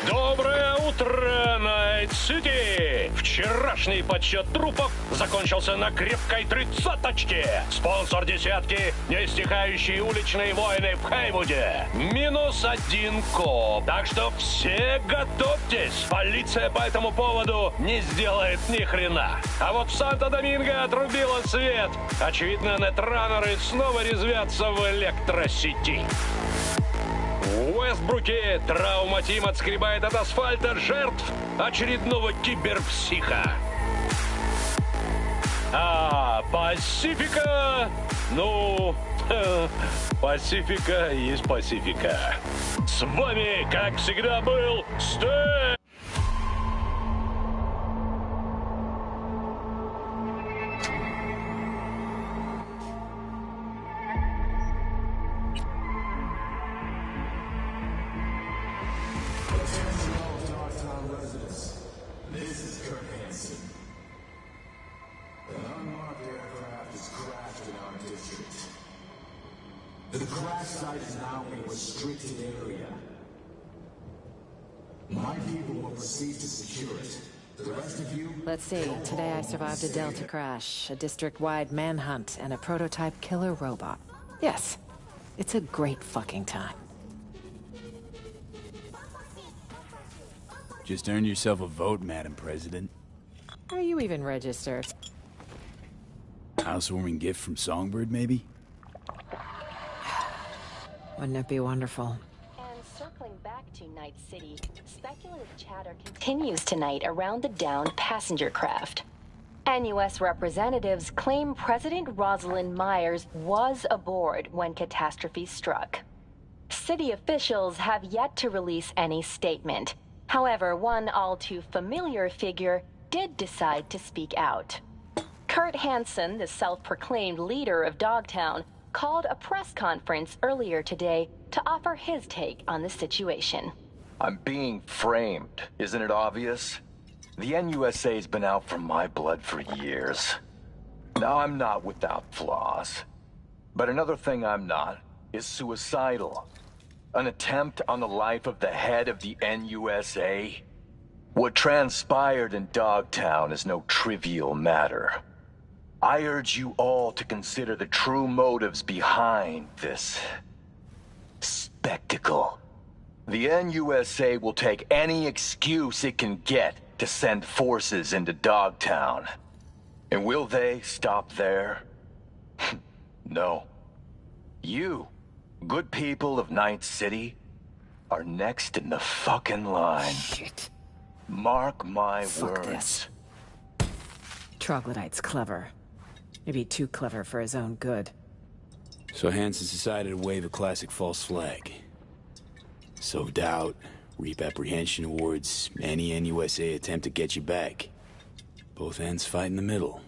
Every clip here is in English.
Доброе утро, Найт-Сити! Вчерашний подсчет трупов закончился на крепкой 30-очке. Спонсор десятки — неистихающие уличные войны в Хейвуде. -1 коп. Так что все готовьтесь. Полиция по этому поводу не сделает ни хрена. А вот в Санто-Доминго отрубило свет. Очевидно, нетранеры снова резвятся в электросети. В Уэстбруке травма-тим отскребает от асфальта жертв очередного киберпсиха. А Пасифика... Ну, Пасифика есть Пасифика. С вами, как всегда, был Стэн. The crash site is now a restricted area. My people will proceed to secure it. The rest of you... Let's see. Today I survived a Delta crash, a district-wide manhunt, and a prototype killer robot. Yes, it's a great fucking time. Just earned yourself a vote, Madam President. Are you even registered? Housewarming gift from Songbird, maybe? Wouldn't it be wonderful? And circling back to Night City, speculative chatter continues tonight around the downed passenger craft. NUS representatives claim President Rosalind Myers was aboard when catastrophe struck. City officials have yet to release any statement. However, one all too familiar figure did decide to speak out. Kurt Hansen, the self-proclaimed leader of Dogtown, called a press conference earlier today to offer his take on the situation. I'm being framed, isn't it obvious? The NUSA's been out for my blood for years. Now, I'm not without flaws. But another thing I'm not is suicidal. An attempt on the life of the head of the NUSA? What transpired in Dogtown is no trivial matter. I urge you all to consider the true motives behind this spectacle. The NUSA will take any excuse it can get to send forces into Dogtown. And will they stop there? No. You, good people of Night City, are next in the fucking line. Shit. Mark my Fuck words. this. Troglodyte's clever. Maybe too clever for his own good. So Hansen decided to wave a classic false flag. Sow doubt, reap apprehension towards any NUSA attempt to get you back. Both ends fight in the middle.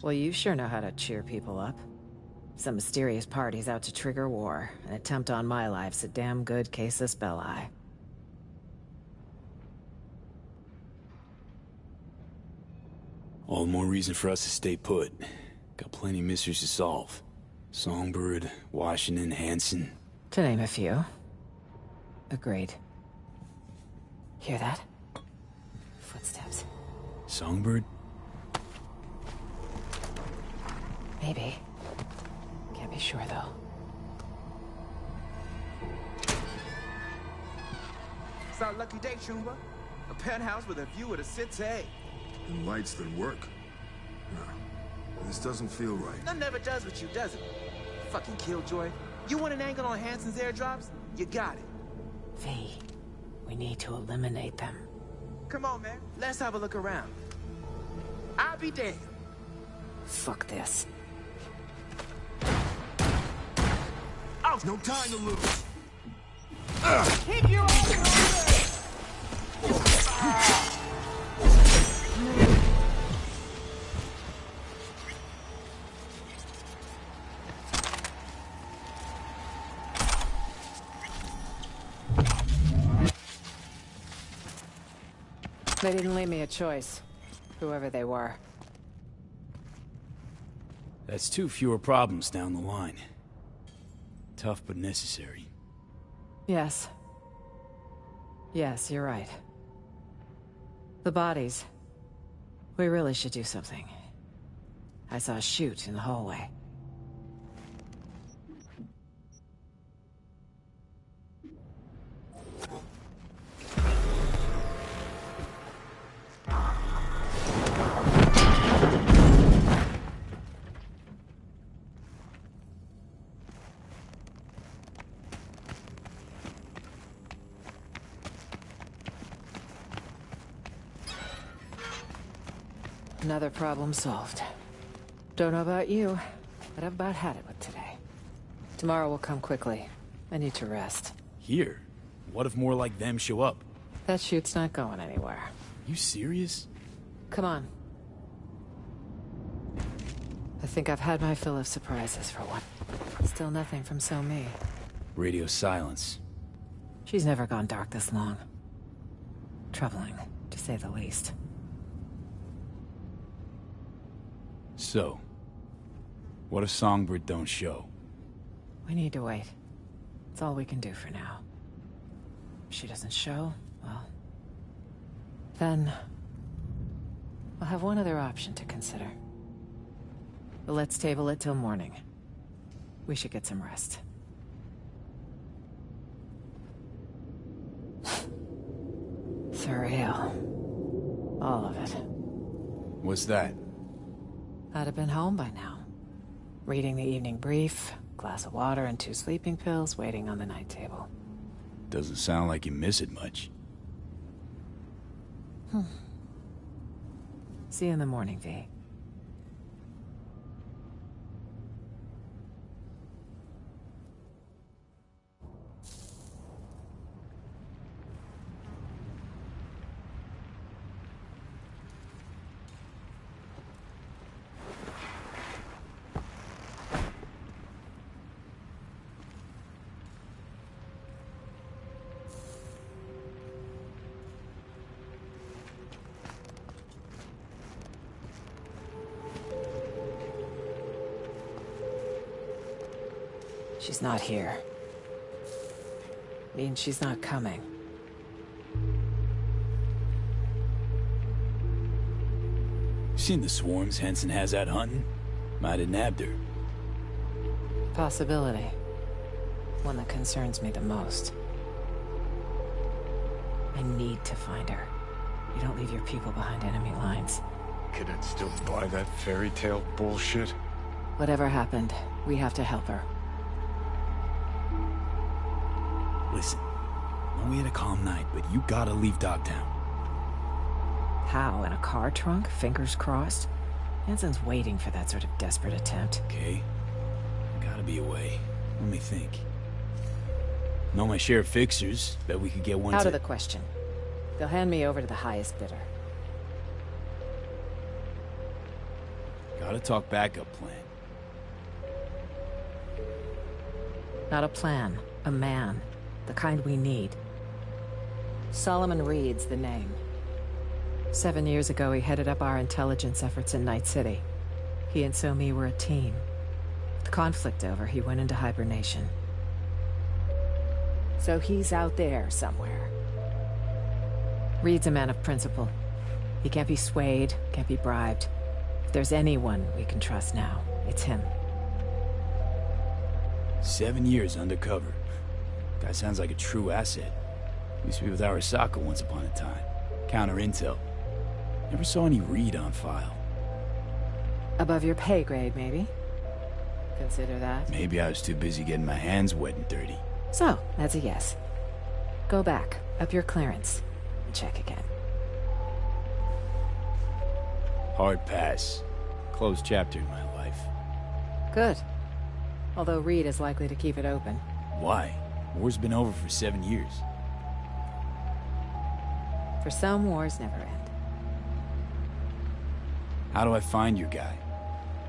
Well, you sure know how to cheer people up. Some mysterious party's out to trigger war. An attempt on my life's a damn good casus belli. All the more reason for us to stay put. Got plenty of mysteries to solve. Songbird, Washington, Hansen. To name a few. Agreed. Hear that? Footsteps. Songbird? Maybe. Can't be sure, though. It's our lucky day, Shumba. A penthouse with a view of the city. And lights that work. No, this doesn't feel right. That never does with you, does it? Fucking killjoy. You want an angle on Hansen's airdrops? You got it. V, we need to eliminate them. Come on, man. Let's have a look around. I'll be damned. Fuck this. Oh, No time to lose. keep your own They didn't leave me a choice, whoever they were. That's 2 fewer problems down the line. Tough but necessary. Yes. Yes, you're right. The bodies. We really should do something. I saw a chute in the hallway. Another problem solved. Don't know about you, but I've about had it with today. Tomorrow will come quickly. I need to rest. Here? What if more like them show up? That chute's not going anywhere. You serious? Come on. I think I've had my fill of surprises for one. Still nothing from So-Mi. Radio silence. She's never gone dark this long. Troubling, to say the least. So, what if Songbird don't show? We need to wait. It's all we can do for now. If she doesn't show, well... then... we'll have one other option to consider. But let's table it till morning. We should get some rest. Surreal. All of it. What's that? I'd have been home by now. Reading the evening brief, glass of water and 2 sleeping pills waiting on the night table. Doesn't sound like you miss it much. See you in the morning, V. She's not here. Means she's not coming. Seen the swarms Henson has out hunting? Might have nabbed her. Possibility. One that concerns me the most. I need to find her. You don't leave your people behind enemy lines. Can it still buy that fairy tale bullshit? Whatever happened, we have to help her. Listen, we had a calm night, but you gotta leave Dogtown. How? In a car trunk? Fingers crossed? Hanson's waiting for that sort of desperate attempt. Okay. Gotta be a way. Let me think. Know my share of fixers. Bet we could get one Out to... of the question. They'll hand me over to the highest bidder. Gotta talk backup plan. Not a plan. A man. The kind we need. Solomon Reed's the name. 7 years ago, he headed up our intelligence efforts in Night City. He and So-Mi were a team. With conflict over, he went into hibernation. So he's out there somewhere. Reed's a man of principle. He can't be swayed, can't be bribed. If there's anyone we can trust now, it's him. 7 years undercover. Guy sounds like a true asset. Used to be with Arasaka once upon a time. Counter intel. Never saw any Reed on file. Above your pay grade, maybe? Consider that. Maybe I was too busy getting my hands wet and dirty. So, that's a yes. Go back, up your clearance, and check again. Hard pass. Closed chapter in my life. Good. Although Reed is likely to keep it open. Why? War's been over for 7 years. For some, wars never end. How do I find your guy?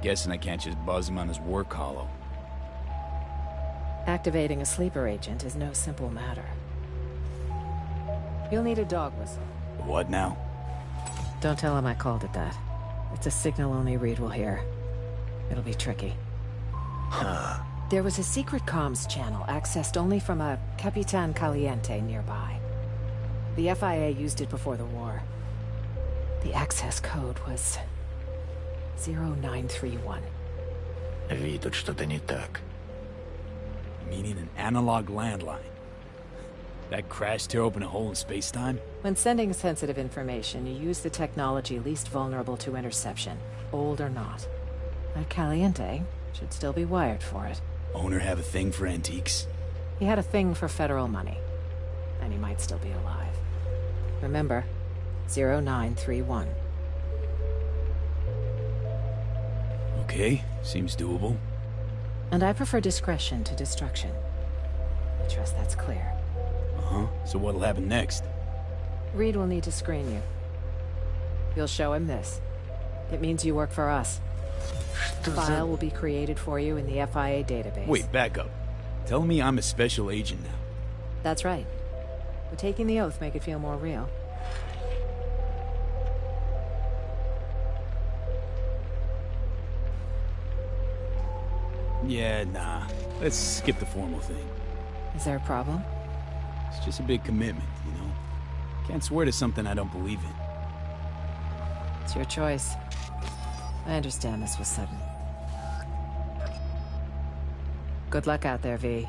Guessing I can't just buzz him on his work hollow. Activating a sleeper agent is no simple matter. You'll need a dog whistle. What now? Don't tell him I called it that. It's a signal only Reed will hear. It'll be tricky. Huh. There was a secret comms channel accessed only from a Capitan Caliente nearby. The FIA used it before the war. The access code was 0931. Ви, тут что-то не так. Meaning an analog landline. That crash tear open a hole in space-time? When sending sensitive information, you use the technology least vulnerable to interception, old or not. That Caliente should still be wired for it. Owner have a thing for antiques? He had a thing for federal money. And he might still be alive. Remember, 0931. Okay, seems doable. And I prefer discretion to destruction. I trust that's clear. Uh-huh. So what'll happen next? Reed will need to screen you. You'll show him this. It means you work for us. File will be created for you in the FIA database. Wait, back up. Tell me I'm a special agent now. That's right. But taking the oath make it feel more real. Yeah, nah. Let's skip the formal thing. Is there a problem? It's just a big commitment, you know? Can't swear to something I don't believe in. It's your choice. I understand this was sudden. Good luck out there, V.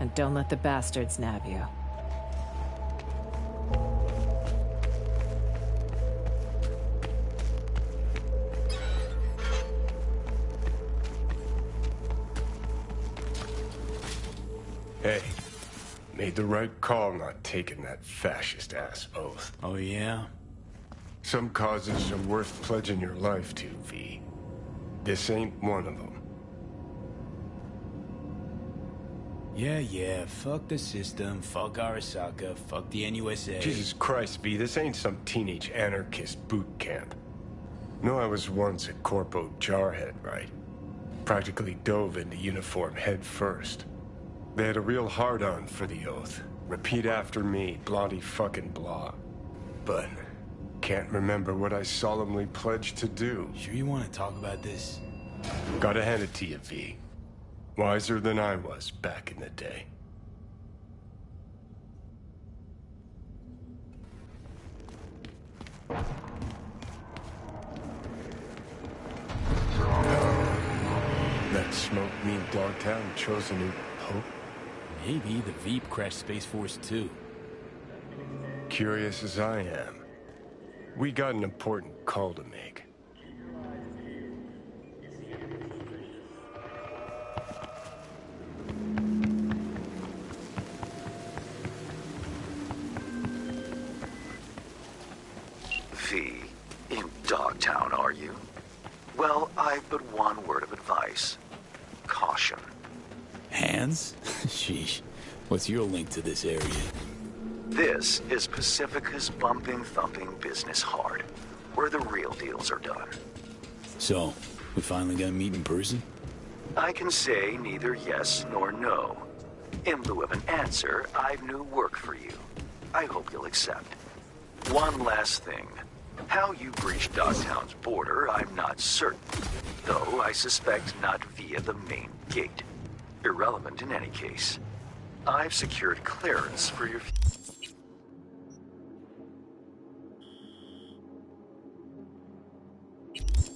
And don't let the bastards nab you. Hey, made the right call not taking that fascist-ass oath. Oh, yeah? Some causes are worth pledging your life to, V. This ain't one of them. Yeah, fuck the system, fuck Arasaka, fuck the NUSA. Jesus Christ, V, this ain't some teenage anarchist boot camp. No, I was once a corpo jarhead, right? Practically dove into uniform head first. They had a real hard-on for the oath. Repeat after me, bloody fucking blah. But can't remember what I solemnly pledged to do. Sure you want to talk about this? Gotta hand it to you, V. Wiser than I was back in the day. That smoke mean Dogtown chose a new hope? Maybe the Veep crashed Space Force 2. Curious as I am, we got an important call to make. V, in Dogtown, are you? Well, I've but one word of advice. Caution. Hands? Sheesh. What's your link to this area? This is Pacifica's bumping, thumping business hard, where the real deals are done. So, we finally gonna meet in person? I can say neither yes nor no. In lieu of an answer, I've new work for you. I hope you'll accept. One last thing. How you breached Dogtown's border, I'm not certain. Though I suspect not via the main gate. Irrelevant in any case. I've secured clearance for your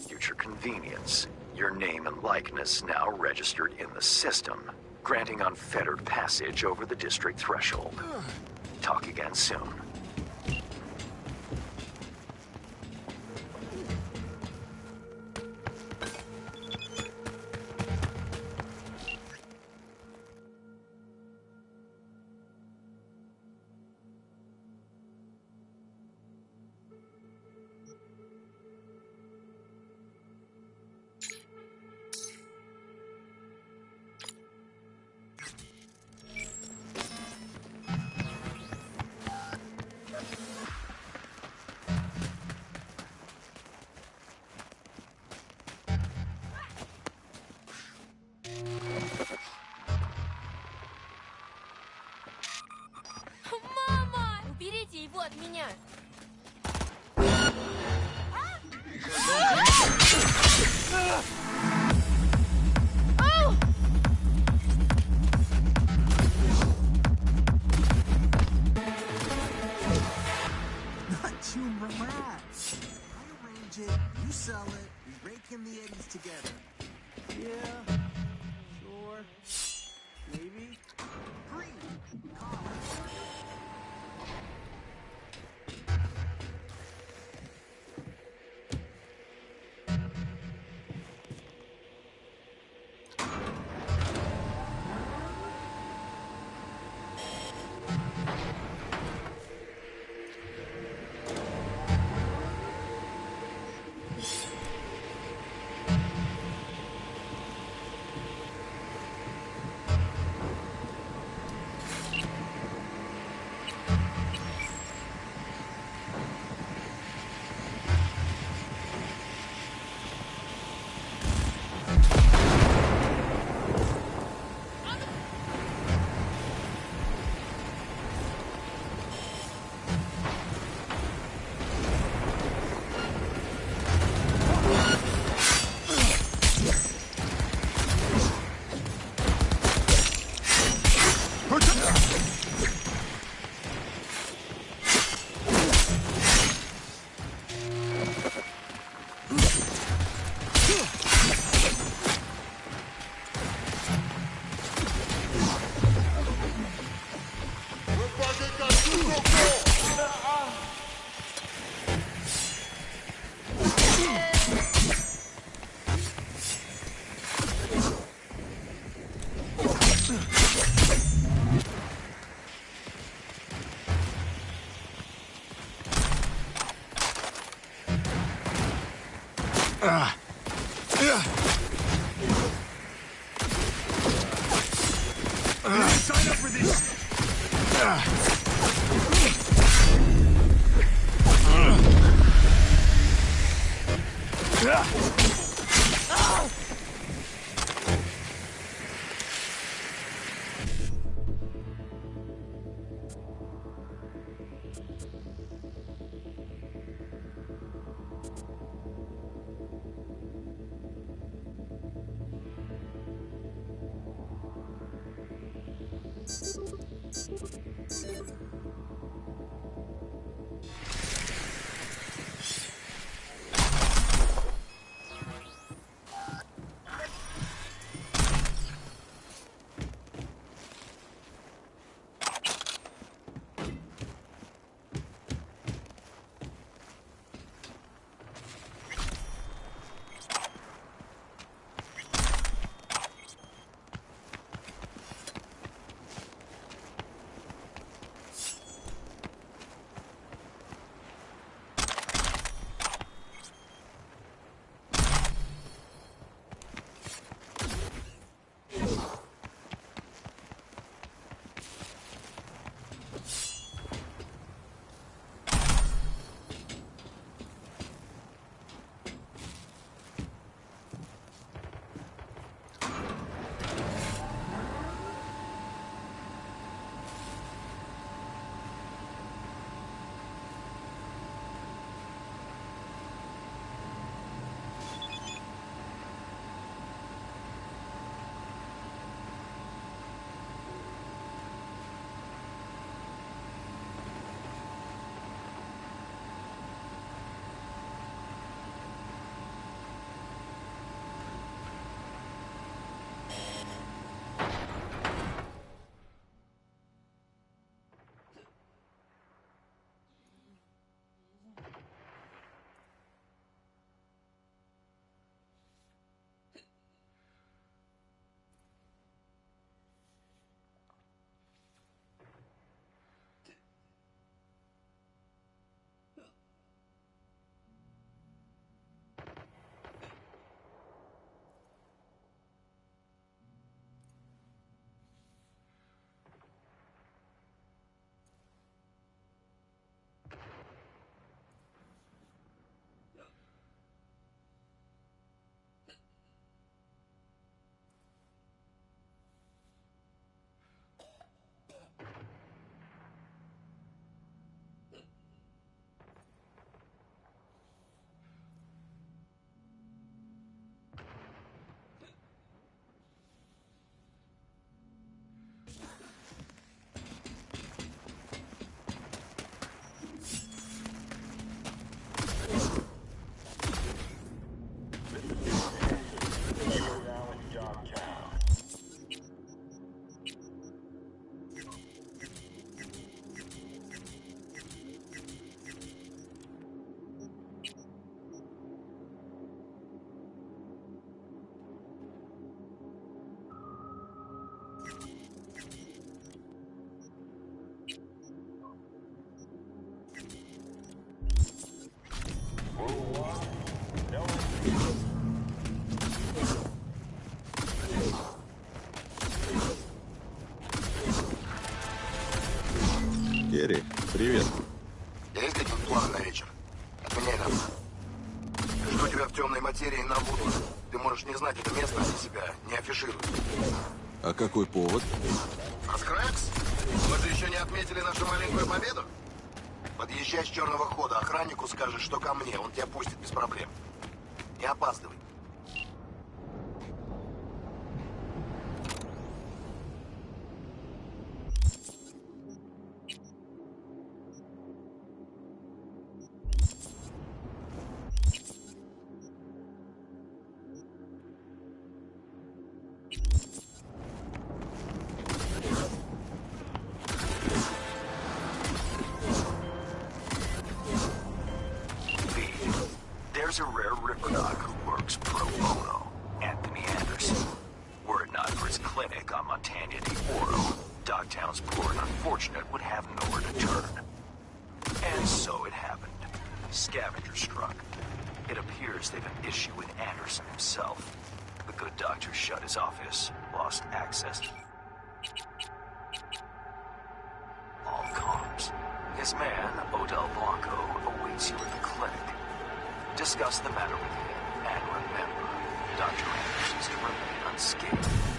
future convenience. Your name and likeness now registered in the system, granting unfettered passage over the district threshold. Talk again soon. Мама! Уберите его от меня! Sign up for this. Керри, привет. Есть какие-то планы на вечер? Отменяй нам. Жду тебя в темной материи на Вуду. Ты можешь не знать это место, они себя не афишируют. А какой повод? Раскракс? Мы же еще не отметили нашу маленькую победу? Подъезжай с черного хода, охраннику скажешь, что ко мне, он тебя пустит без проблем. Не опаздывай. There's a rare ripperdoc who works anti-Oro, Dogtown's poor and unfortunate would have nowhere to turn. And so it happened. Scavenger struck. It appears they've an issue with Anderson himself. The good doctor shut his office, lost access. All comms. His man, Odell Blanco, awaits you at the clinic. Discuss the matter with him, and remember, Dr. Anderson's to remain unscathed.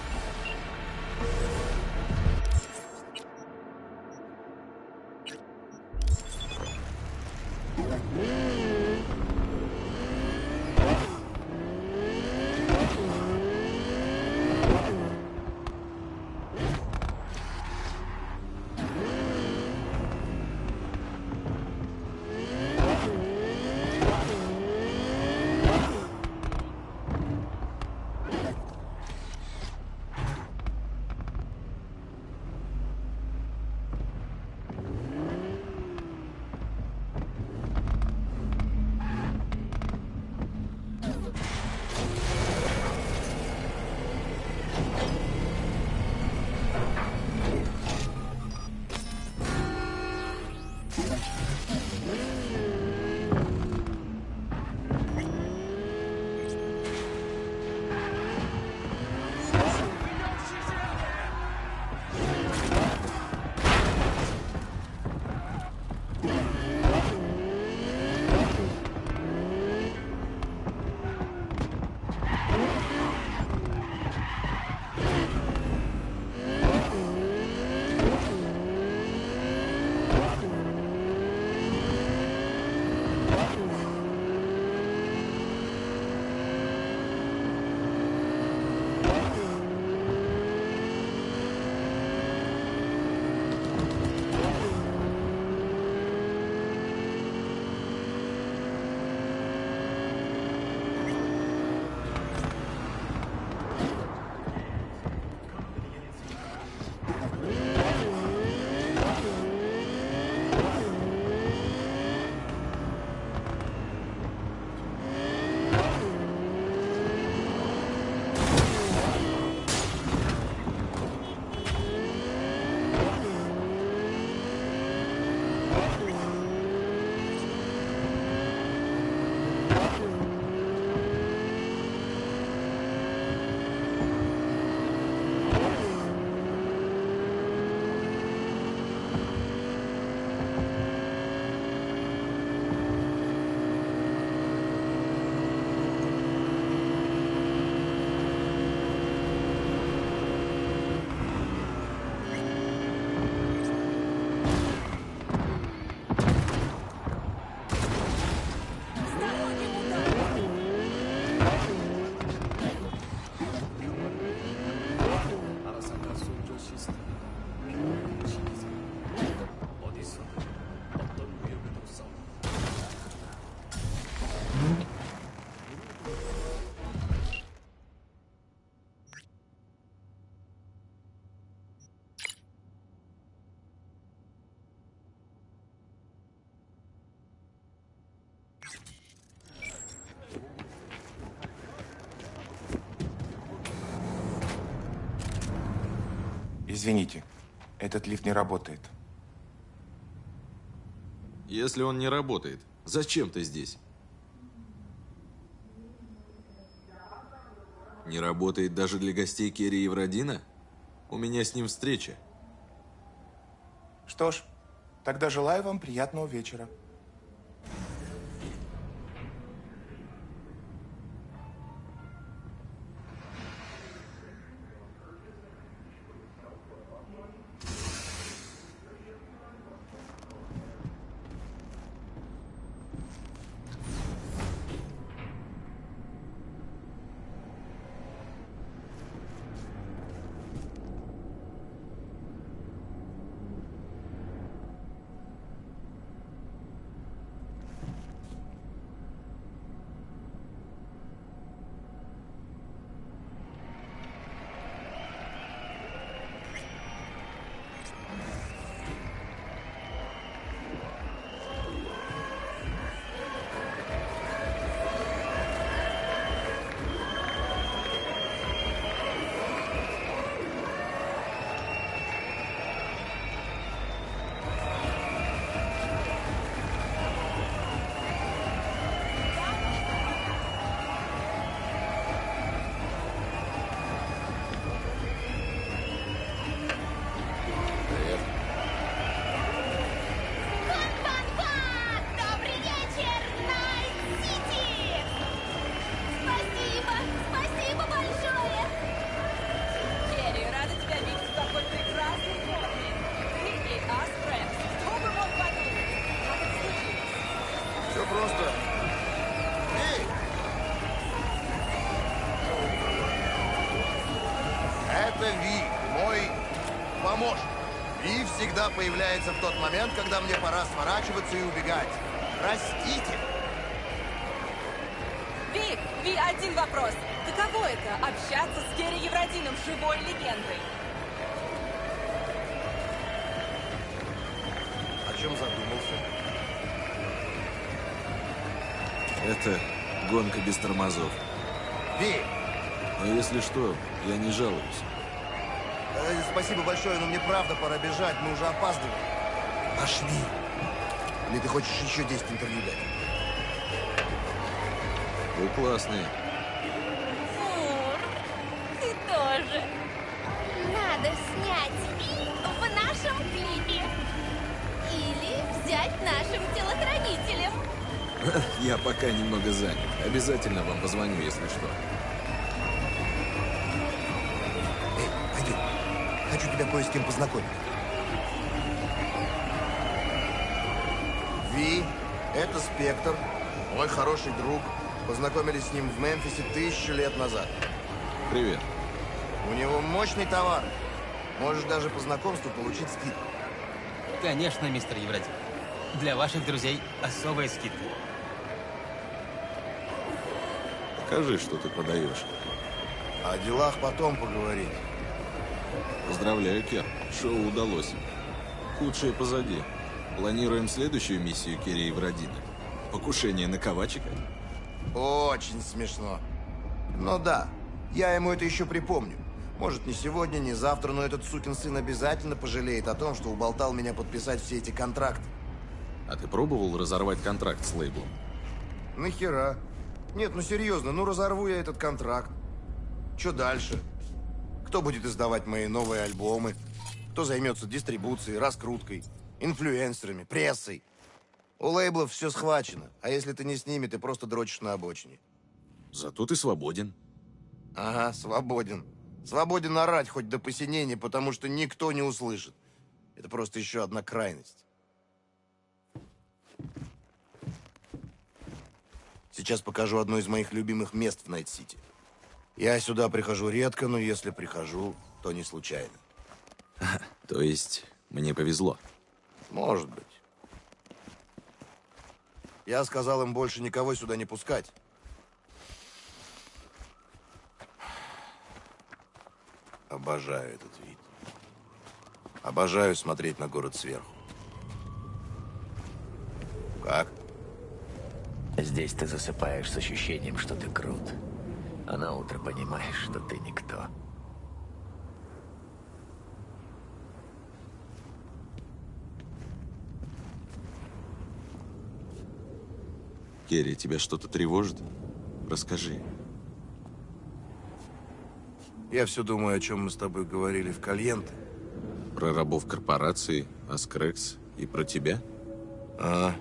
Извините, этот лифт не работает. Если он не работает, зачем ты здесь? Не работает даже для гостей Керри Евродина? У меня с ним встреча. Что ж, тогда желаю вам приятного вечера. поможет. Ви всегда появляется в тот момент, когда мне пора сворачиваться и убегать. Простите. Ви, один вопрос. Каково это — общаться с Керри Евродином, живой легендой? О чем задумался? Это гонка без тормозов. Ви! Но если что, я не жалуюсь. Спасибо большое, но мне правда пора бежать, мы уже опаздываем. Пошли. Или ты хочешь еще 10 интервью дать? Вы классные. Мур, ты тоже. Надо снять в нашем клипе. Или взять нашим телохранителем. Я пока немного занят. Обязательно вам позвоню, если что. Эй, пойдем. Хочу тебя кое с кем познакомить. Ви, это Спектр, мой хороший друг. Познакомились с ним в Мемфисе 1000 лет назад. Привет. У него мощный товар. Можешь даже по знакомству получить скидку. Конечно, мистер Евродин. Для ваших друзей особая скидка. Покажи, что ты продаешь. О делах потом поговорим. Поздравляю, Кер. Шоу удалось. Худшее позади. Планируем следующую миссию Керри Евродина. Покушение на Ковачика. Очень смешно. Но да, я ему это еще припомню. Может, не сегодня, не завтра, но этот сукин сын обязательно пожалеет о том, что уболтал меня подписать все эти контракты. А ты пробовал разорвать контракт с лейблом? Нахера? Нет, ну серьезно, ну разорву я этот контракт. Что дальше? Кто будет издавать мои новые альбомы? Кто займется дистрибуцией, раскруткой, инфлюенсерами, прессой? У лейблов все схвачено, а если ты не с ними, ты просто дрочишь на обочине. Зато ты свободен. Ага, свободен. Свободен орать хоть до посинения, потому что никто не услышит. Это просто еще одна крайность. Сейчас покажу одно из моих любимых мест в Найт-Сити. Я сюда прихожу редко, но если прихожу, то не случайно. То есть, мне повезло? Может быть. Я сказал им больше никого сюда не пускать. Обожаю этот вид. Обожаю смотреть на город сверху. Как? Здесь ты засыпаешь с ощущением, что ты крут. А на утро понимаешь, что ты никто. Керри, тебя что-то тревожит? Расскажи. Я все думаю, о чем мы с тобой говорили в Кальенте. Про рабов корпорации, Аскрекс и про тебя? Ага.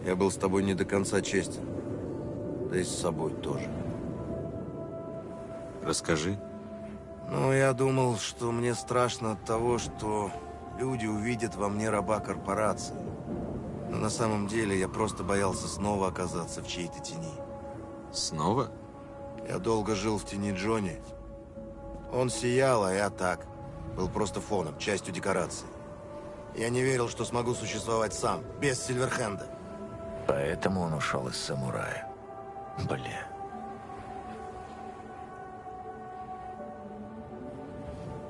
Я был с тобой не до конца честен. Да и с собой тоже. Расскажи. Ну, я думал, что мне страшно от того, что люди увидят во мне раба корпорации. Но на самом деле я просто боялся снова оказаться в чьей-то тени. Снова? Я долго жил в тени Джонни. Он сиял, а я так. Был просто фоном, частью декорации. Я не верил, что смогу существовать сам, без Сильверхенда. Поэтому он ушел из самурая. Бля.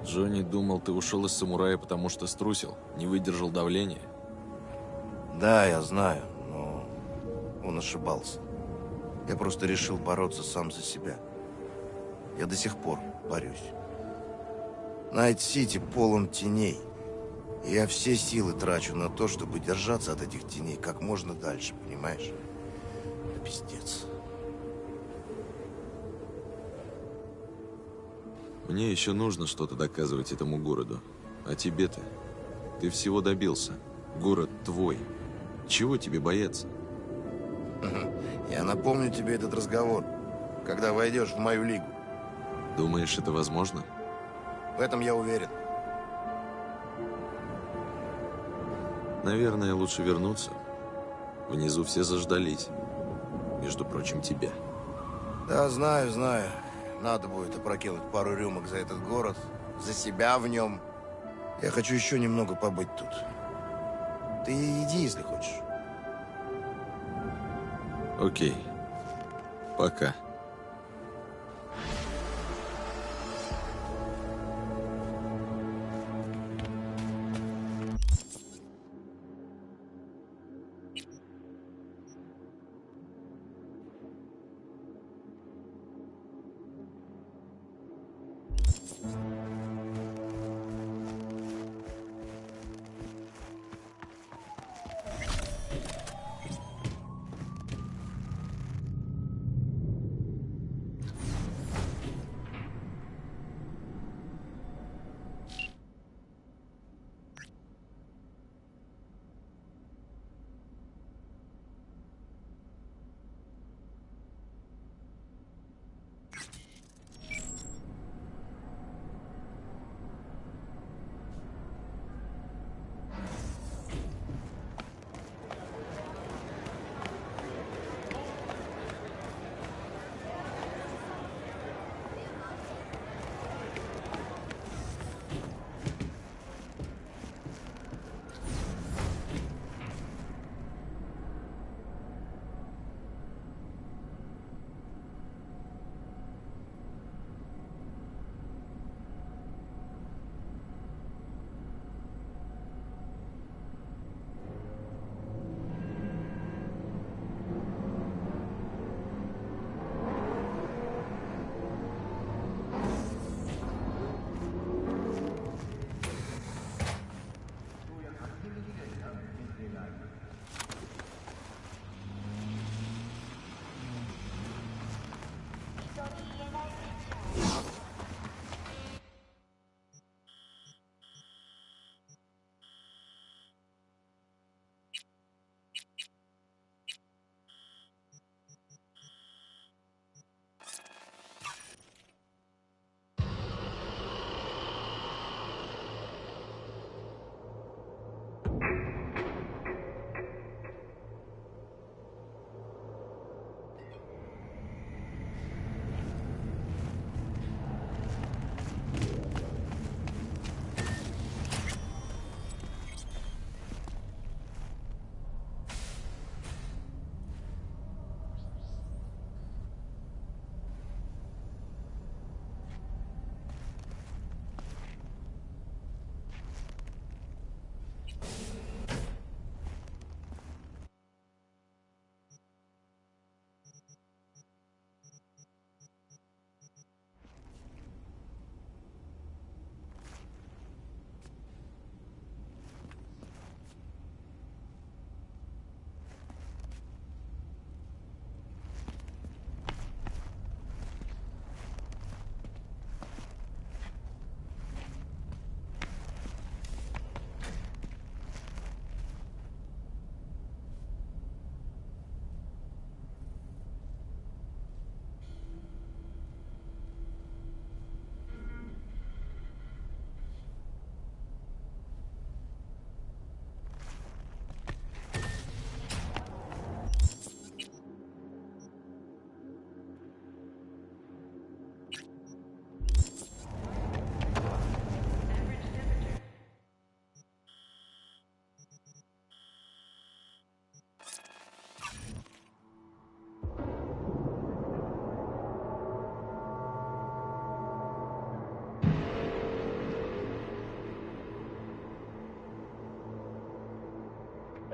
Джонни думал, ты ушел из самурая, потому что струсил, не выдержал давления. Да, я знаю, но он ошибался. Я просто решил бороться сам за себя. Я до сих пор борюсь. Найт-Сити полон теней. И я все силы трачу на то, чтобы держаться от этих теней как можно дальше, понимаешь? Это пиздец. Мне еще нужно что-то доказывать этому городу. А тебе-то? Ты всего добился. Город твой. Чего тебе бояться? Я напомню тебе этот разговор, когда войдешь в мою лигу. Думаешь, это возможно? В этом я уверен. Наверное, лучше вернуться. Внизу все заждались. Между прочим, тебя. Да, знаю, знаю. Надо будет опрокинуть пару рюмок за этот город, за себя в нем. Я хочу еще немного побыть тут. Ты иди, если хочешь. Окей. Пока.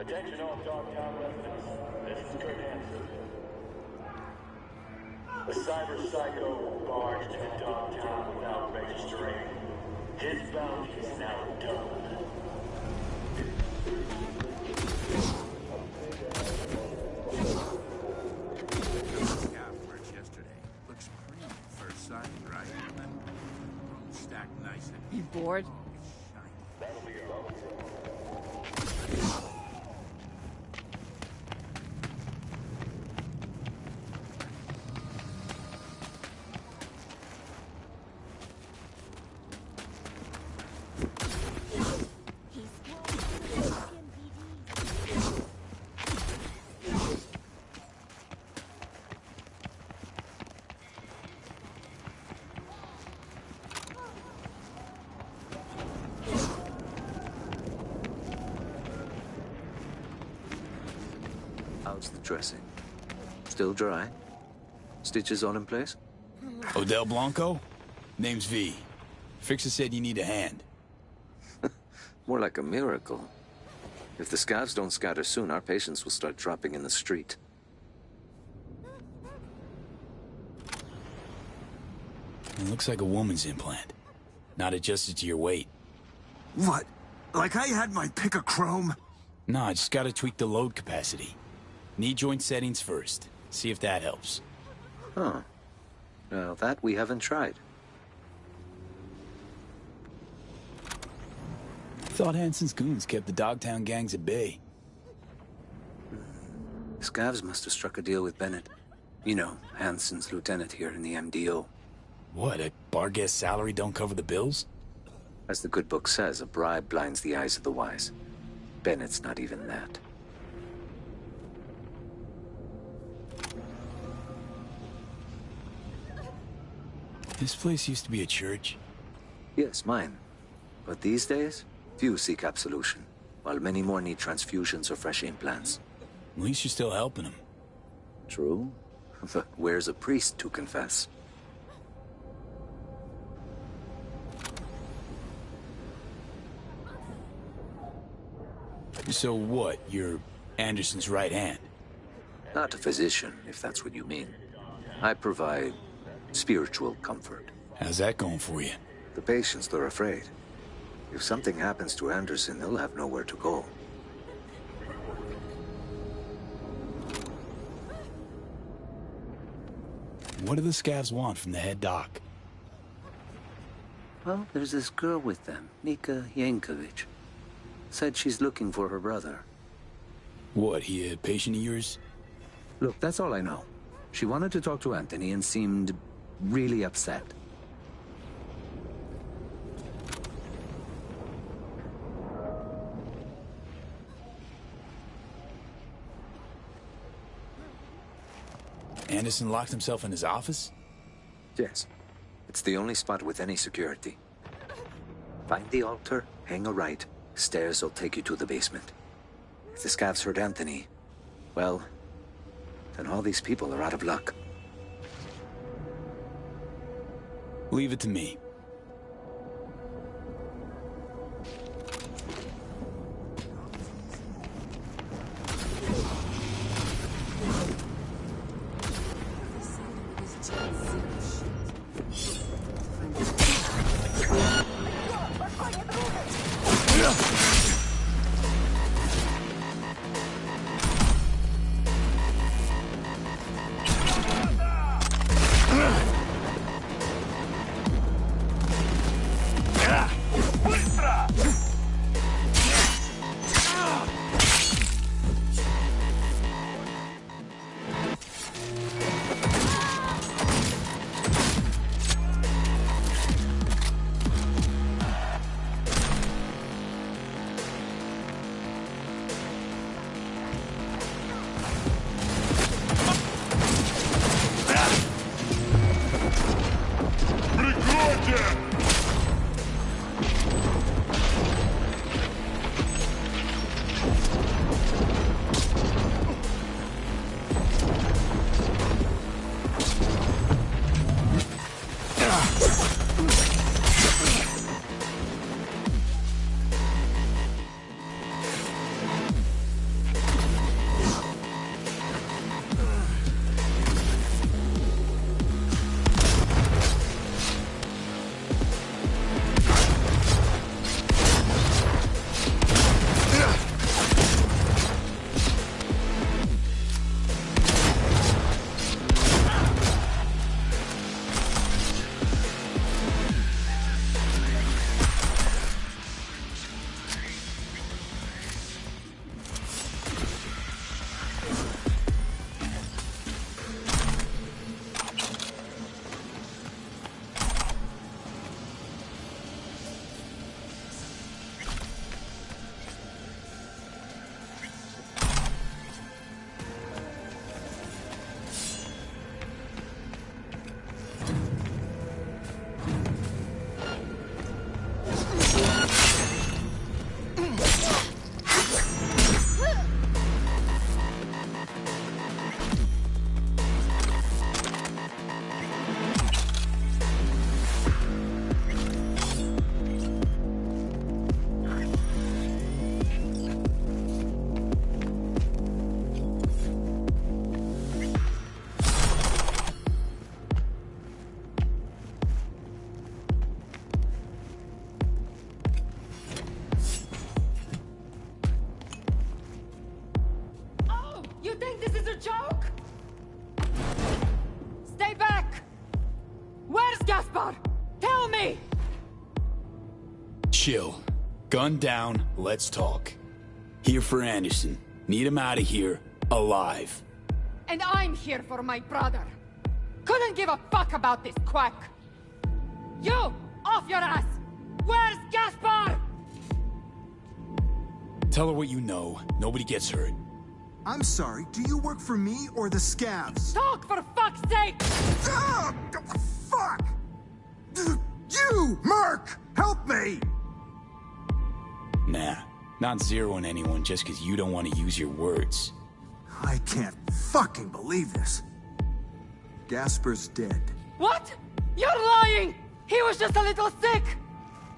Attention all Dogtown residents. This is Kurt Hansen. The cyber psycho barged into Dogtown without registering. His bounty is now done. Yesterday. Looks pretty at first sight, right? And then stacked nice and You bored? That'll be all. How's the dressing? Still dry? Stitches all in place? Odell Blanco? Name's V. Fixer said you need a hand. More like a miracle. If the scavs don't scatter soon, our patients will start dropping in the street. It looks like a woman's implant. Not adjusted to your weight. What? Like I had my pick of chrome? Nah, just gotta tweak the load capacity. Knee joint settings first. See if that helps. Huh. Well, that we haven't tried. Thought Hansen's goons kept the Dogtown gangs at bay. Scavs must have struck a deal with Bennett. You know, Hansen's lieutenant here in the MDO. What, a bar guest salary don't cover the bills? As the good book says, a bribe blinds the eyes of the wise. Bennett's not even that. This place used to be a church. Yes, mine. But these days, few seek absolution, while many more need transfusions or fresh implants. At least you're still helping them. True. But where's a priest to confess? So what, you're Anderson's right hand? Not a physician, if that's what you mean. I provide spiritual comfort. How's that going for you? The patients, they're afraid. If something happens to Anderson, they'll have nowhere to go. What do the scavs want from the head doc? Well, there's this girl with them, Nika Yankovic. Said she's looking for her brother. What, he a patient of yours? Look, that's all I know. She wanted to talk to Anthony and seemed really upset. Anderson locked himself in his office? Yes. It's the only spot with any security. Find the altar, hang a right. Stairs will take you to the basement. If the scavs heard Anthony, well, then all these people are out of luck. Leave it to me. chill. Gun down, let's talk. Here for Anderson. Need him out of here, alive. And I'm here for my brother. Couldn't give a fuck about this quack. You! Off your ass! Where's Gaspar? Tell her what you know. Nobody gets hurt. I'm sorry, do you work for me or the scavs? Talk for fuck's sake! Ah, fuck! You, Merc! Help me! Nah, not zeroing anyone just because you don't want to use your words. I can't fucking believe this. Gaspar's dead. What? You're lying! He was just a little sick!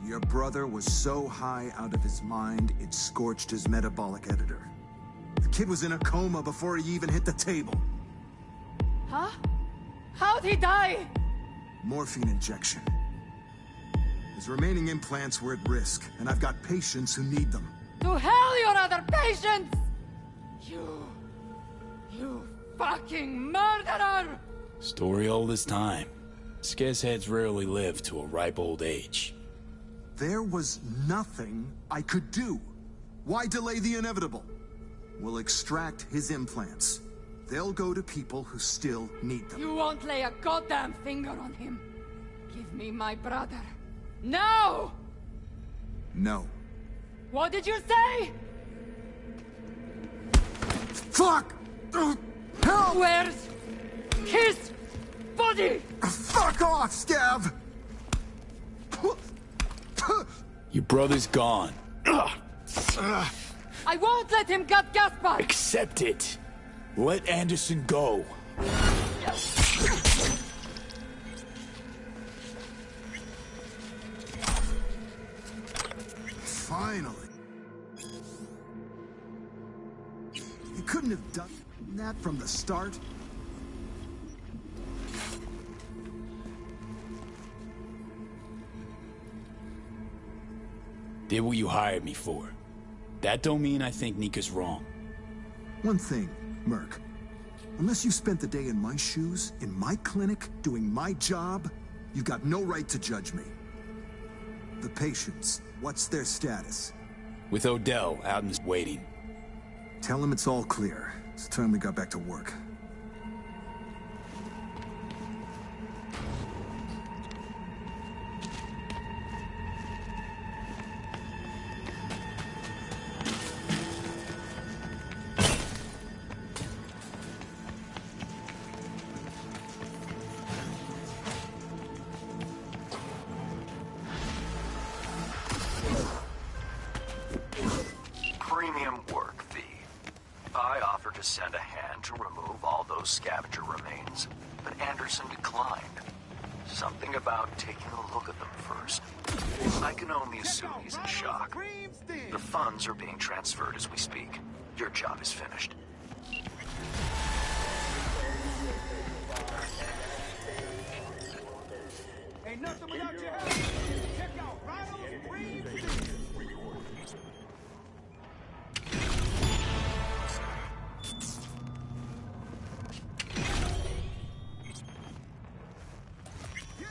Your brother was so high out of his mind, it scorched his metabolic editor. The kid was in a coma before he even hit the table. Huh? How'd he die? Morphine injection. His remaining implants were at risk, and I've got patients who need them. To hell your other patients! You fucking murderer! Story old as time. Scarce heads rarely live to a ripe old age. There was nothing I could do. Why delay the inevitable? We'll extract his implants. They'll go to people who still need them. You won't lay a goddamn finger on him. Give me my brother. Now! No. What did you say? Fuck! Help! Where's his body? Fuck off, Scav! Your brother's gone. I won't let him get Gaspar! Accept it. Let Anderson go. Finally. You couldn't have done that from the start? Did what you hired me for. That don't mean I think Nika's wrong. One thing, Merc. Unless you spent the day in my shoes, in my clinic, doing my job, you've got no right to judge me. The patients, what's their status? With Odell out and waiting. Tell him it's all clear. It's time we got back to work. Premium work fee. I offered to send a hand to remove all those scavenger remains, but Anderson declined. Something about taking a look at them first. I can only assume he's in shock. The funds are being transferred as we speak. Your job is finished. Ain't nothing without your help. Check out Rhino's Green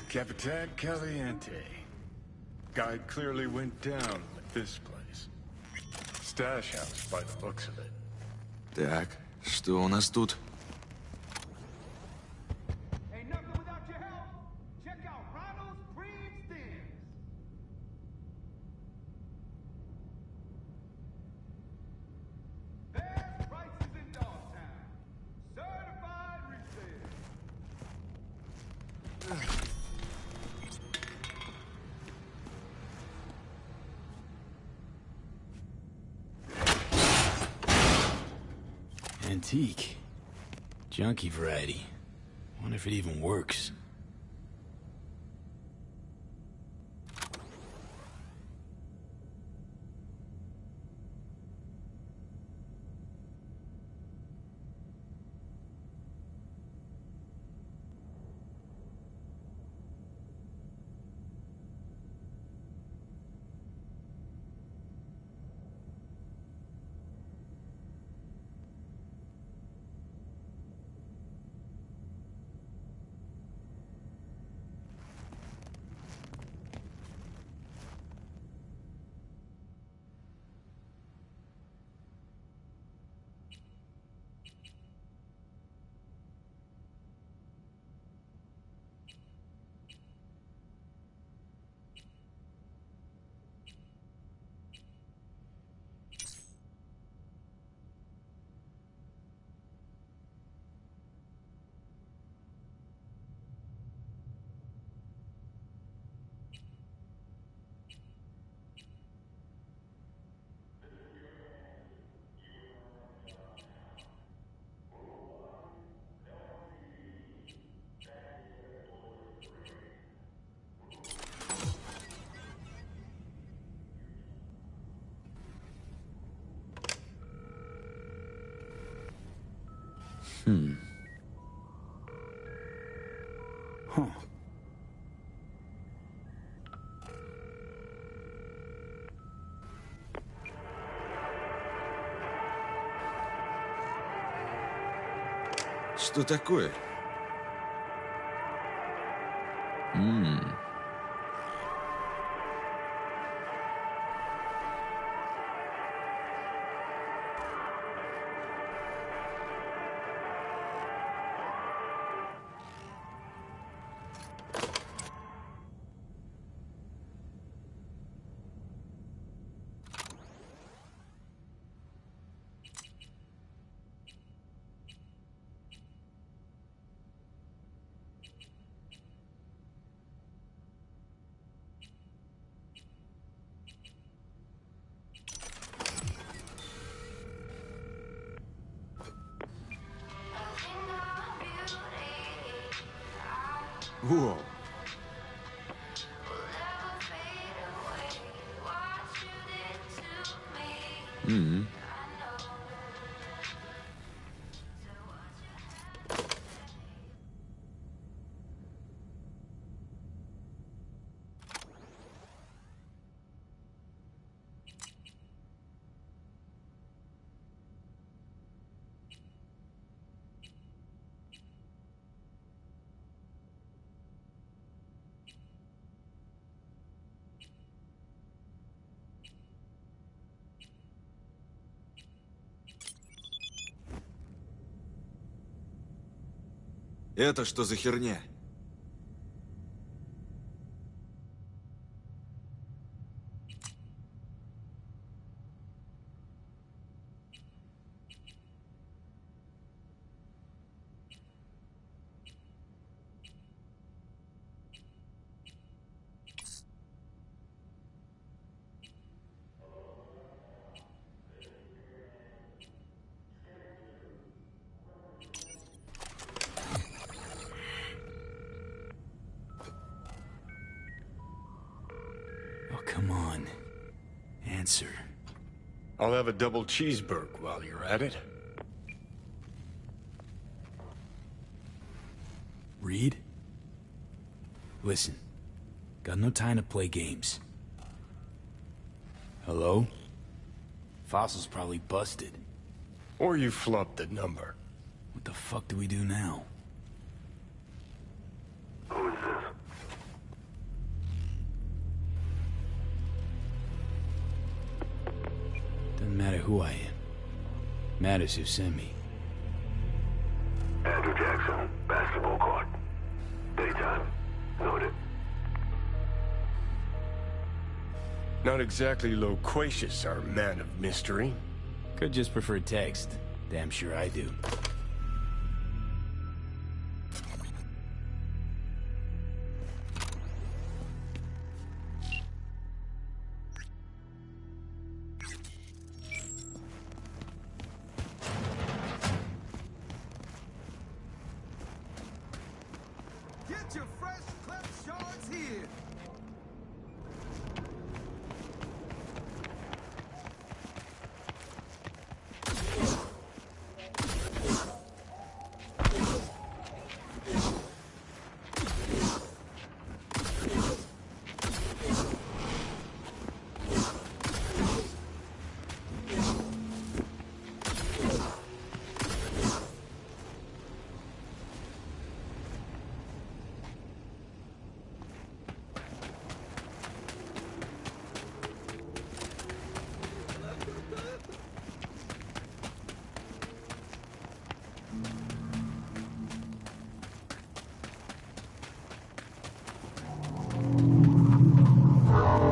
Capitan Caliente. Guy clearly went down with this place. Stash house by the looks of it. Так, что у нас тут? Ain't nothing without your help. Check out Rhino's Green Stems. Best prices in Dogtown. Certified resale. Antique. Junky variety. Wonder if it even works. Huh. Что такое? Воу. Это что за херня? Come on. Answer. I'll have a double cheeseburger while you're at it. Reed? Listen. Got no time to play games. Hello? Fossil's probably busted. Or you flubbed the number. What the fuck do we do now? Who is this? Doesn't matter who I am. Matters who sent me. Andrew Jackson, basketball court. Daytime. Noted. Not exactly loquacious, our man of mystery. Could just prefer text. Damn sure I do. Get your fresh clip shards here.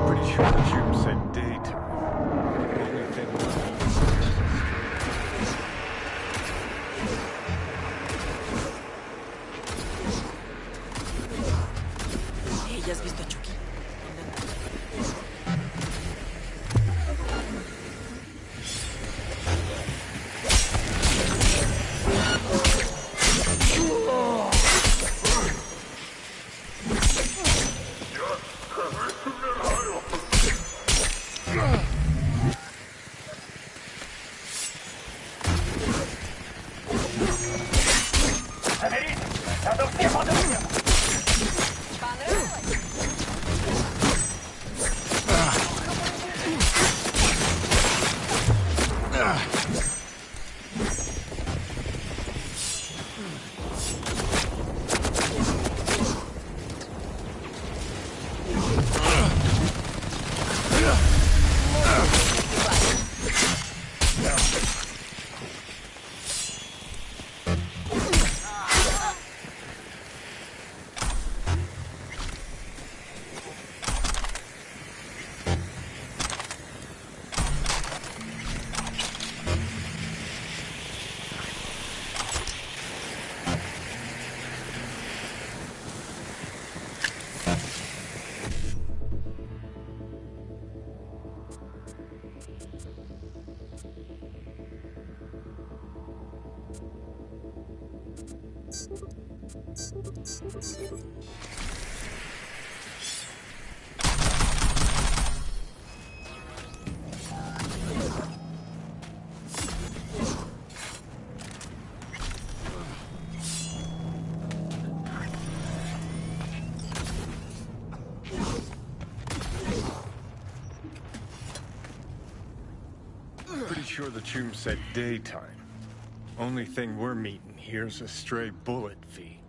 Pretty sure the chip said daytime. Only thing ¿Ya has visto a Chucky? Pretty sure the tomb said daytime. Only thing we're meeting here's a stray bullet fee.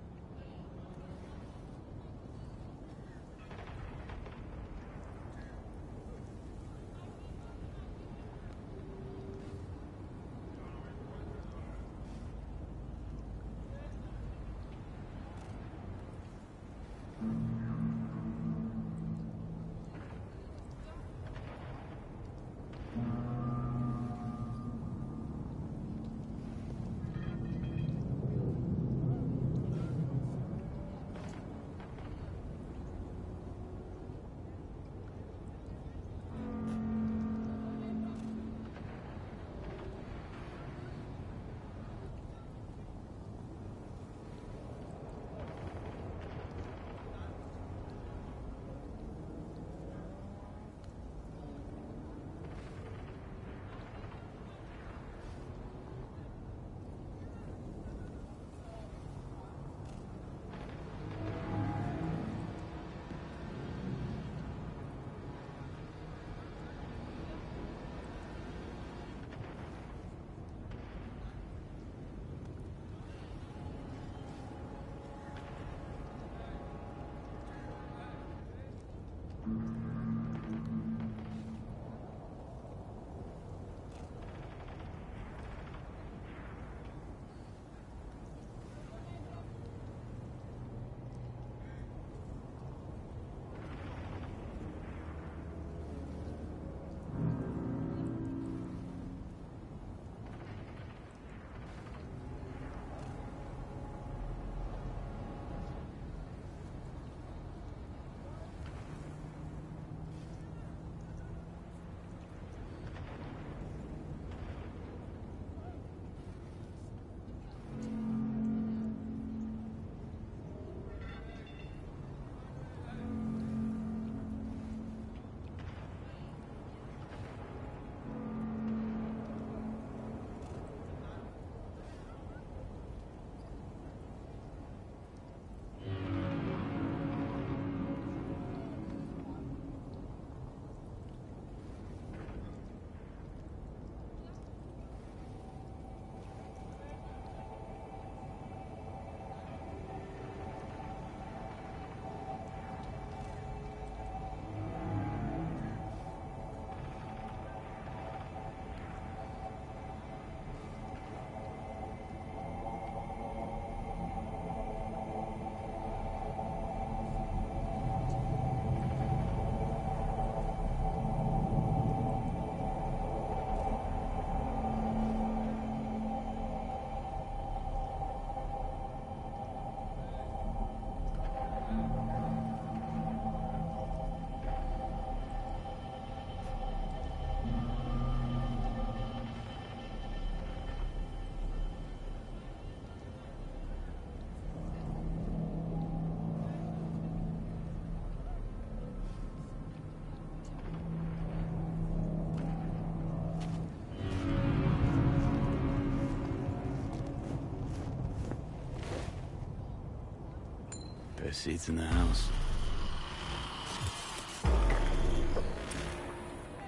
Best seats in the house.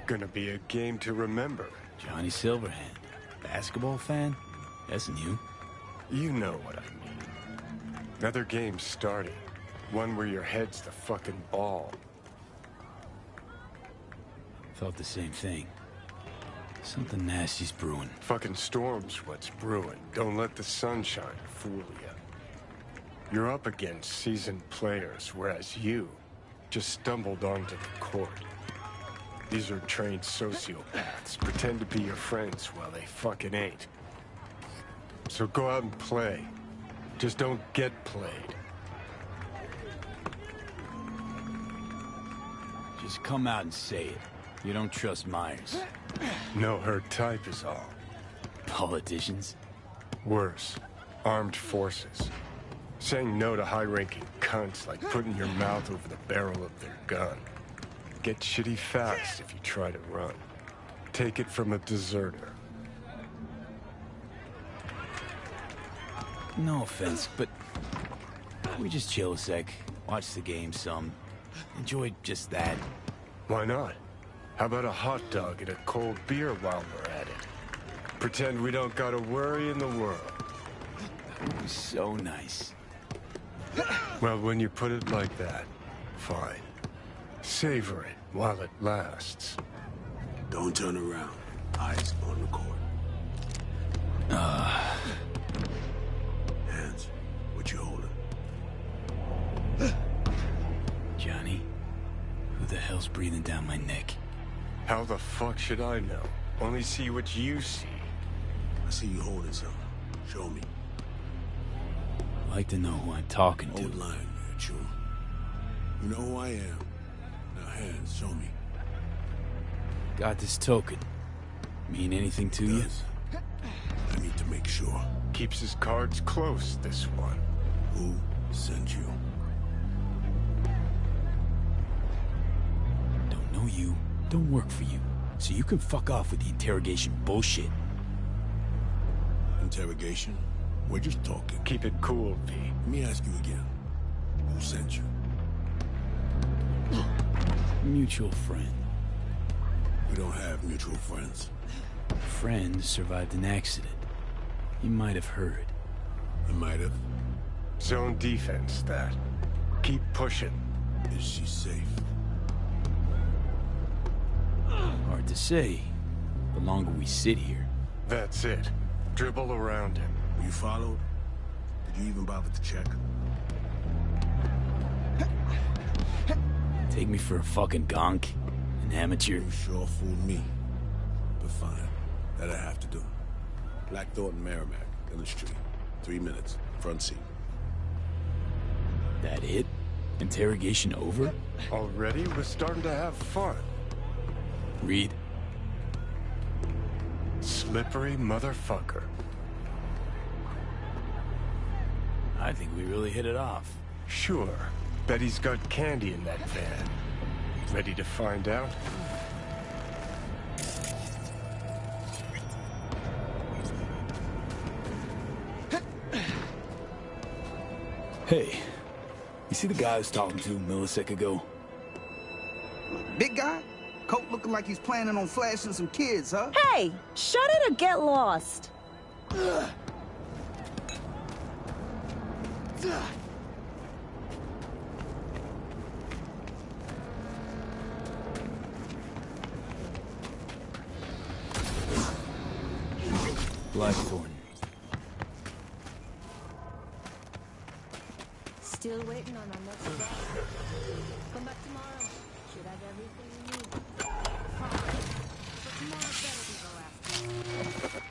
Gonna be a game to remember. Johnny Silverhand. Basketball fan? That's new. You know what I mean. Another game starting. One where your head's the fucking ball. Felt the same thing. Something nasty's brewing. Fucking storm's what's brewing. Don't let the sunshine fool you. You're up against seasoned players, whereas you just stumbled onto the court. These are trained sociopaths. Pretend to be your friends while they fucking ain't. So go out and play. Just don't get played. Just come out and say it. You don't trust Myers? No, her type is all. Politicians? Worse. Armed forces. Saying no to high-ranking cunts like putting your mouth over the barrel of their gun. Get shitty fast if you try to run. Take it from a deserter. No offense, but we just chill a sec, watch the game some, enjoy just that. Why not? How about a hot dog and a cold beer while we're at it? Pretend we don't got a worry in the world. So nice. Well, when you put it like that, fine. Savor it while it lasts. Don't turn around. Eyes on the court. Hands. What you holding? Johnny, who the hell's breathing down my neck? How the fuck should I know? Only see what you see. I see you holding something. Show me. I'd like to know who I'm talking to. Old line, Chum. You know who I am. Now hands, show me. Got this token. Mean anything to you? I need to make sure. Keeps his cards close, this one. Who sent you? Don't know you, don't work for you. So you can fuck off with the interrogation bullshit. Interrogation? We're just talking. Keep it cool, V. Let me ask you again. Who sent you? Mutual friend. We don't have mutual friends. Friend survived an accident. You might have heard. You might have. Zone defense, that. Keep pushing. Is she safe? Hard to say. The longer we sit here. That's it. Dribble around him. Were you followed? Did you even bother to check? Take me for a fucking gonk? An amateur? You sure fooled me. But fine. That I have to do. Black Thornton Merrimack, in the street. 3 minutes. Front seat. That it? Interrogation over? Already? We're starting to have fun. Read. Slippery motherfucker. I think we really hit it off. Sure. Bet he's got candy in that van. Ready to find out? Hey, you see the guy I was talking to a millisecond ago? Big guy? Coat looking like he's planning on flashing some kids, huh? Hey, shut it or get lost. Blackthorn. Still waiting on our next stop. Come back tomorrow. Should have everything you need. Fine. But tomorrow better be the last time.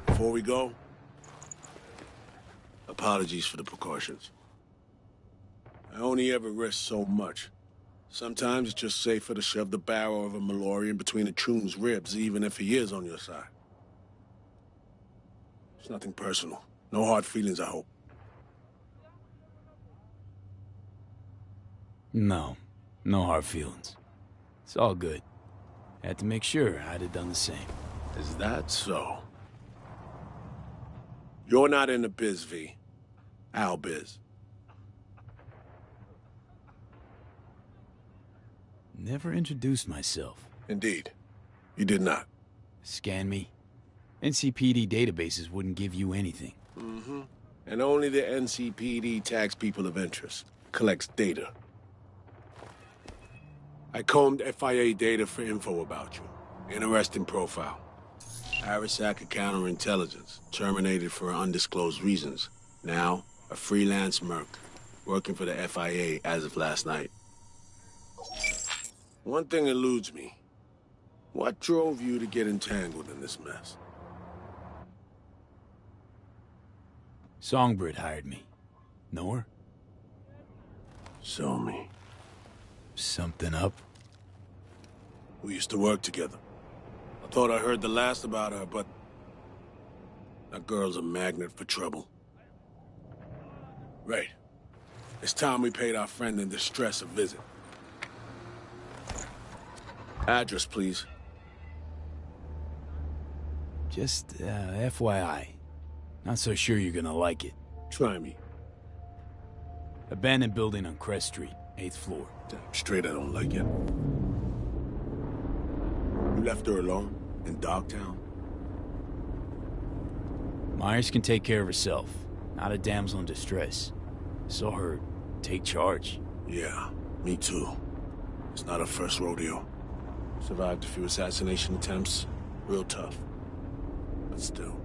Before we go, apologies for the precautions. I only ever risk so much. Sometimes it's just safer to shove the barrel of a Malorian between a Choom's ribs, even if he is on your side. It's nothing personal. No hard feelings, I hope. No. No hard feelings. It's all good. Had to make sure I'd have done the same. Is that so? You're not in the biz, V. Our biz. Never introduced myself. Indeed. You did not. Scan me. NCPD databases wouldn't give you anything. Mm-hmm. And only the NCPD tags people of interest. Collects data. I combed FIA data for info about you. Interesting profile. Arasac counterintelligence. Terminated for undisclosed reasons. Now, a freelance merc. Working for the FIA as of last night. One thing eludes me. What drove you to get entangled in this mess? Songbird hired me. Know her? Show me. Something up? We used to work together. I thought I heard the last about her, but... that girl's a magnet for trouble. Right. It's time we paid our friend in distress a visit. Address, please. Just, FYI. Not so sure you're gonna like it. Try me. Abandoned building on Crest Street, 8th floor. Damn straight I don't like it. You left her alone? In Dogtown? Myers can take care of herself. Not a damsel in distress. Saw her take charge. Yeah, me too. It's not her first rodeo. Survived a few assassination attempts. Real tough. But still.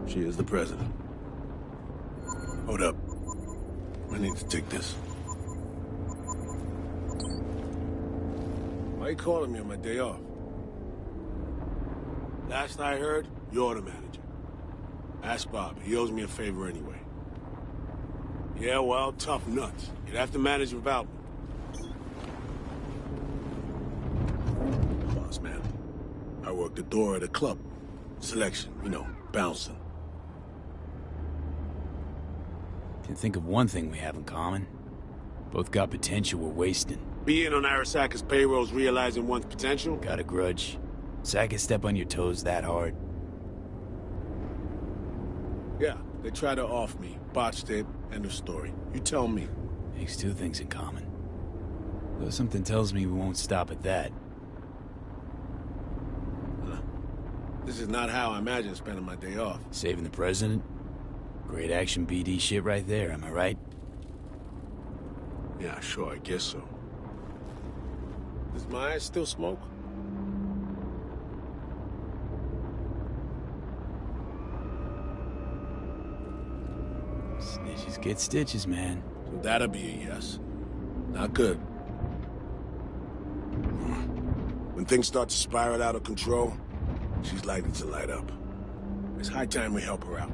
She is the president. Hold up. I need to take this. Why are you calling me on my day off? Last I heard, you're the manager. Ask Bob. He owes me a favor anyway. Yeah, well, tough nuts. You'd have to manage without me. Boss man. I work the door at a club. Selection, you know, bouncing. Can think of one thing we have in common. Both got potential we're wasting. Being on Arasaka's payroll's realizing one's potential? Got a grudge. Saka step on your toes that hard. Yeah, they tried to off me. Botched it. End of story. You tell me. Makes two things in common. Though something tells me we won't stop at that. This is not how I imagine spending my day off. Saving the president? Great action BD shit right there, am I right? Yeah, sure, I guess so. Does Myers still smoke? Snitches get stitches, man. So that'll be a yes. Not good. When things start to spiral out of control, she's likely to light up. It's high time we help her out.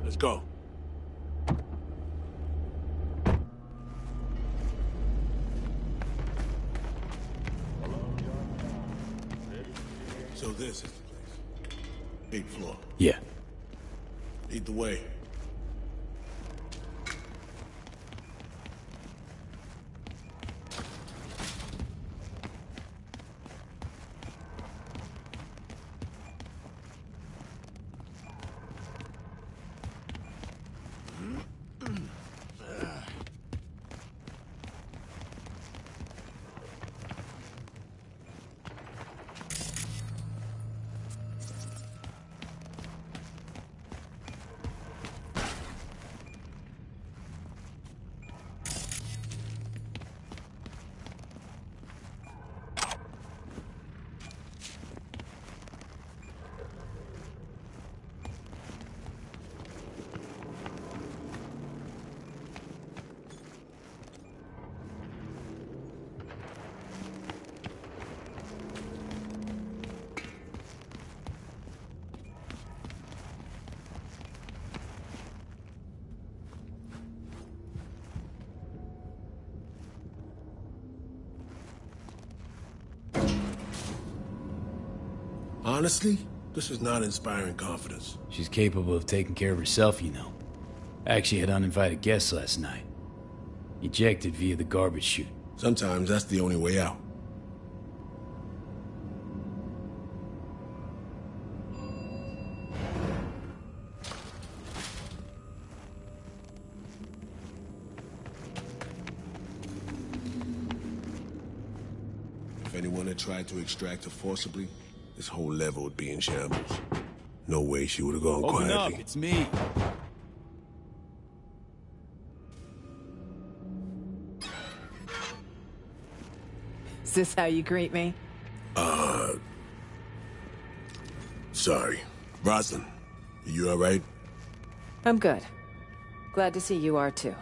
Let's go. So this is the place. 8th floor. Yeah. Lead the way. Honestly, This is not inspiring confidence. She's capable of taking care of herself, you know. Actually had uninvited guests last night. Ejected via the garbage chute. Sometimes that's the only way out. If anyone had tried to extract her forcibly, this whole level would be in shambles. No way she would have gone Open quietly. up, it's me. Is this how you greet me? Sorry. Rosalind, you all right? I'm good. Glad to see you are too.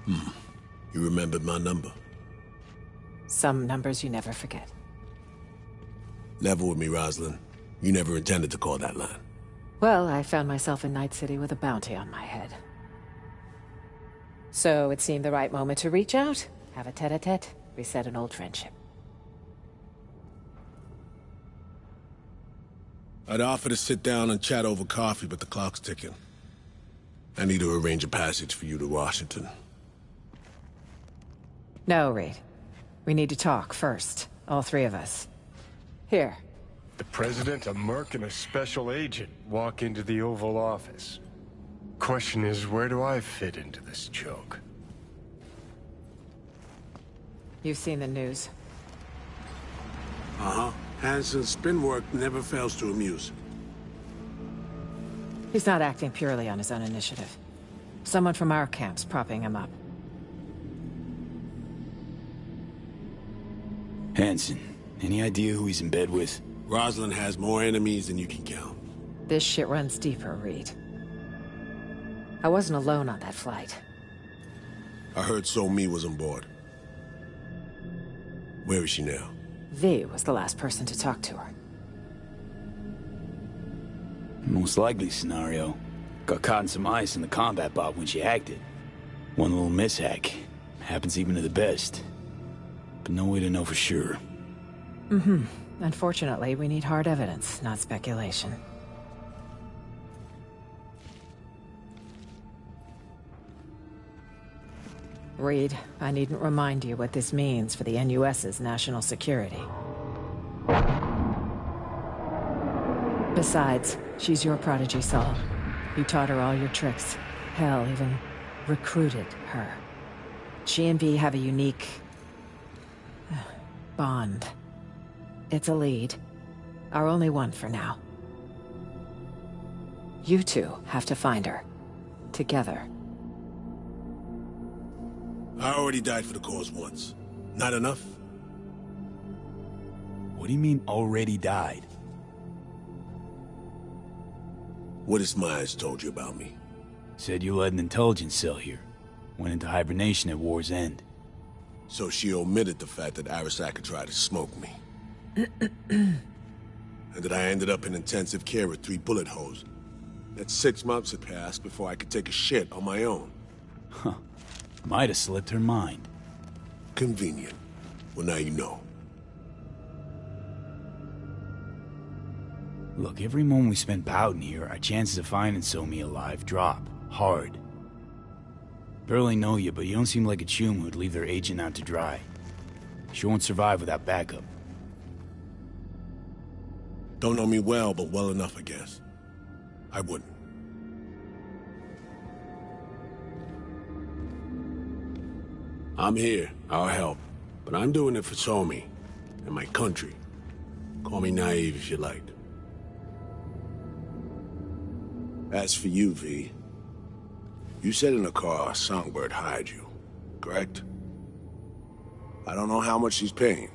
You remembered my number. Some numbers you never forget. Level with me, Rosalind. You never intended to call that line. Well, I found myself in Night City with a bounty on my head. So it seemed the right moment to reach out, have a tete-a-tete, reset an old friendship. I'd offer to sit down and chat over coffee, but the clock's ticking. I need to arrange a passage for you to Washington. No, Reed. We need to talk first. All three of us. Here. The president, a merc, and a special agent walk into the Oval Office. Question is, where do I fit into this joke? You've seen the news. Uh-huh. Hansen's spin work never fails to amuse. He's not acting purely on his own initiative. Someone from our camp's propping him up. Hansen, any idea who he's in bed with? Rosalind has more enemies than you can count. This shit runs deeper, Reed. I wasn't alone on that flight. I heard So-Mi was on board. Where is she now? V was the last person to talk to her. Most likely scenario. Got caught in some ice in the combat bot when she hacked it. One little mishack. Happens even to the best. But no way to know for sure. Mm-hmm. Unfortunately, we need hard evidence, not speculation. Reed, I needn't remind you what this means for the NUS's national security. Besides, she's your prodigy, Saul. You taught her all your tricks. Hell, even recruited her. She and V have a unique bond. It's a lead. Our only one for now. You two have to find her. Together. I already died for the cause once. Not enough? What do you mean, already died? What has Myers told you about me? Said you led an intelligence cell here. Went into hibernation at war's end. So she omitted the fact that Arasaka tried to smoke me. And that I ended up in intensive care with 3 bullet holes. That 6 months had passed before I could take a shit on my own. Huh. Might have slipped her mind. Convenient. Well, now you know. Look, every moment we spend pouting here, our chances of finding So-Mi alive drop. Hard. Barely know you, but you don't seem like a chum who'd leave their agent out to dry. She won't survive without backup. Don't know me well, but well enough, I guess. I wouldn't. I'm here. I'll help. But I'm doing it for So-Mi and my country. Call me naive if you like. As for you, V, you said in the car Songbird hired you, correct? I don't know how much she's paying,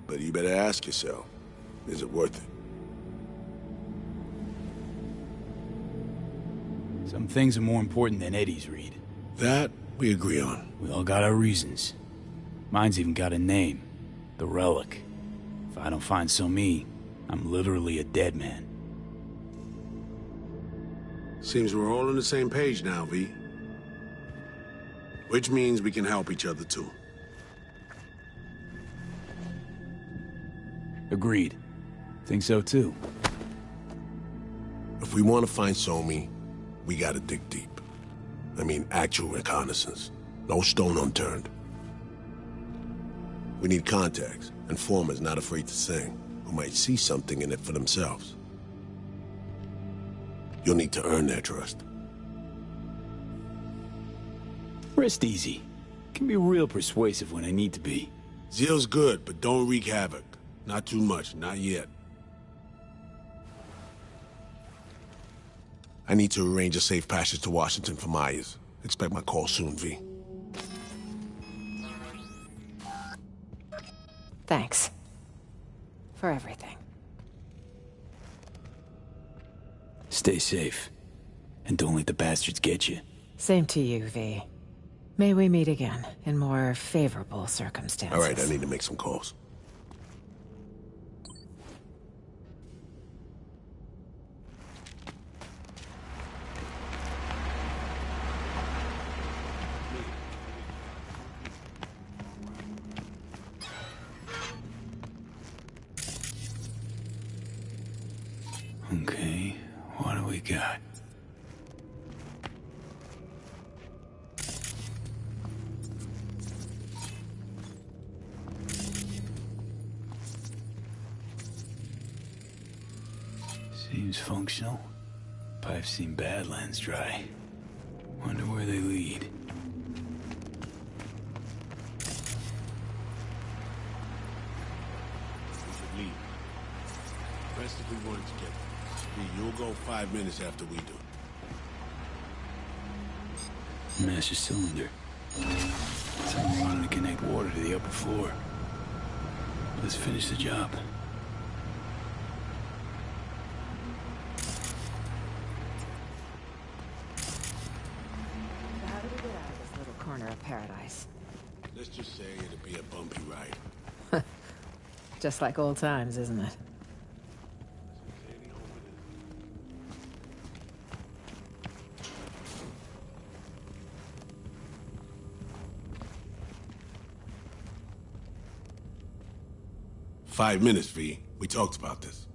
but you better ask yourself, is it worth it? Some things are more important than Eddie's, Reed. That we agree on. We all got our reasons. Mine's even got a name. The Relic. If I don't find So-Mi, I'm literally a dead man. Seems we're all on the same page now, V. Which means we can help each other too. Agreed. Think so too. If we want to find Somi, we gotta dig deep. I mean, actual reconnaissance. No stone unturned. We need contacts, informers not afraid to sing, who might see something in it for themselves. You'll need to earn their trust. Rest easy. Can be real persuasive when I need to be. Zeal's good, but don't wreak havoc. Not too much, not yet. I need to arrange a safe passage to Washington for Myers. Expect my call soon, V. Thanks. For everything. Stay safe. And don't let the bastards get you. Same to you, V. May we meet again in more favorable circumstances. All right, I need to make some calls. Okay, what do we got? Seems functional. Pipes seem Badlands dry. Wonder where they lead. We should leave. Best if we work together. You'll go 5 minutes after we do. Master cylinder. Someone wanted to connect water to the upper floor. Let's finish the job. How do we get out of this little corner of paradise? Let's just say it'll be a bumpy ride. Just like old times, isn't it? Five minutes, V. We talked about this.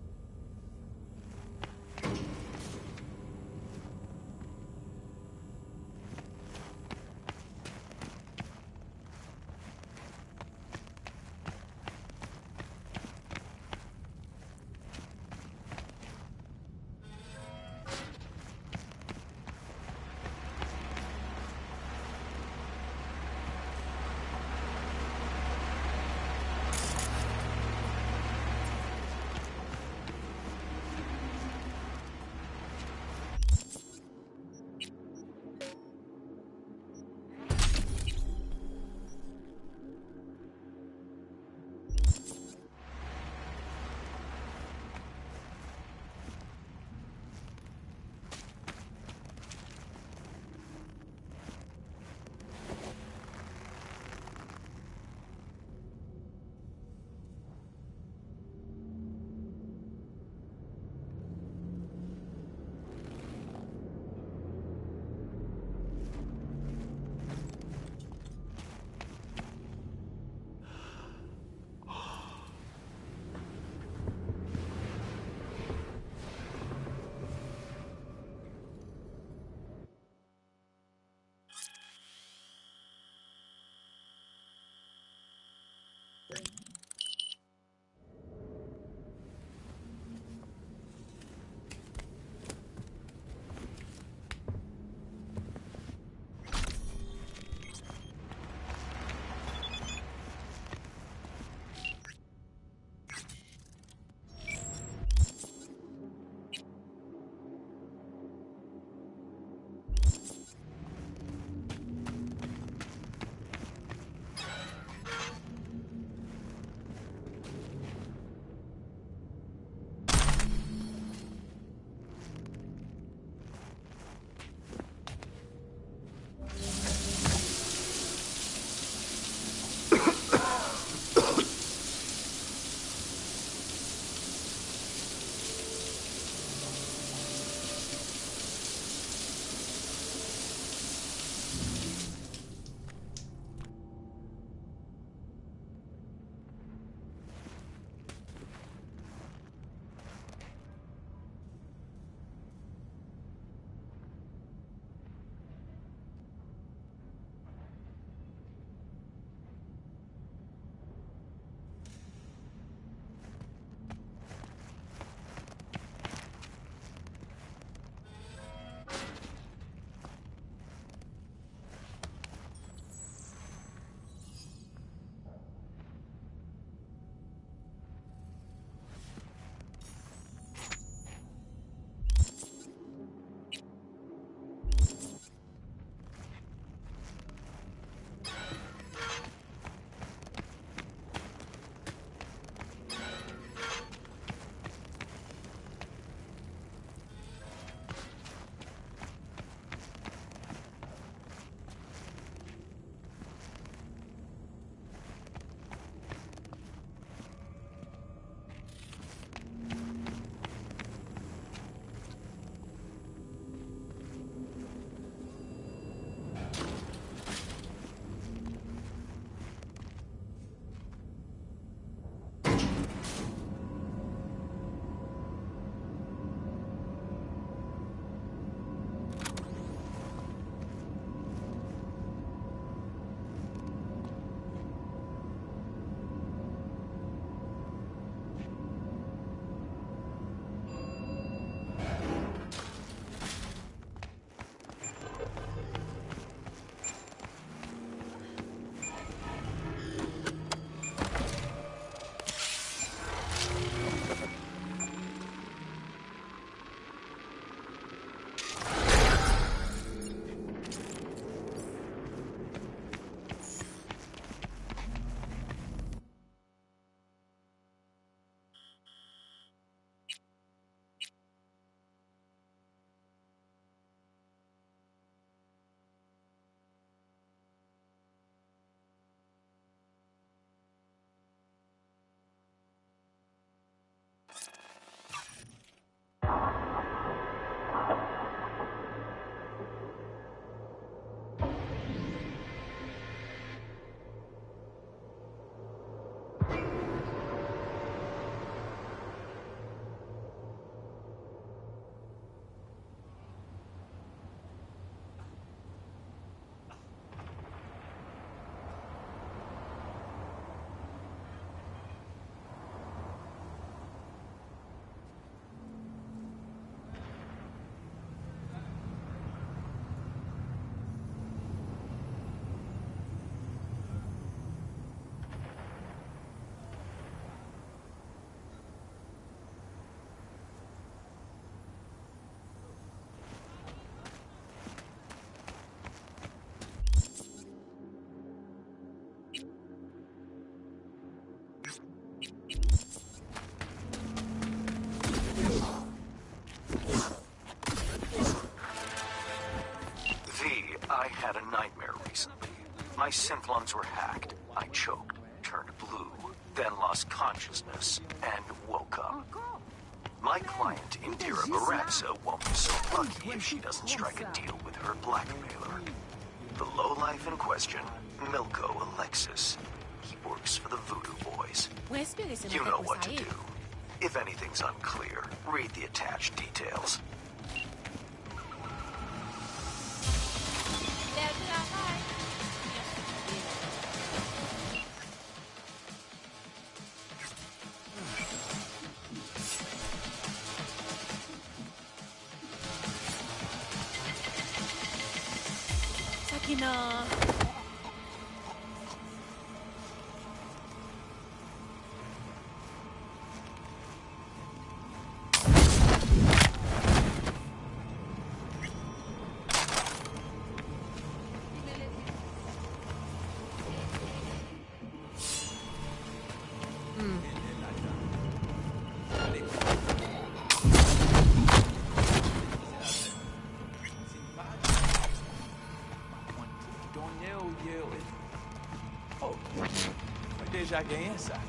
I had a nightmare recently. My synth lungs were hacked. I choked, turned blue, then lost consciousness, and woke up. My client, Indira Baraksa, won't be so lucky if she doesn't strike a deal with her blackmailer. The lowlife in question, Milko Alexis. He works for the Voodoo Boys. You know what to do. If anything's unclear, read the attached details. Sakina. Já ganhei essa.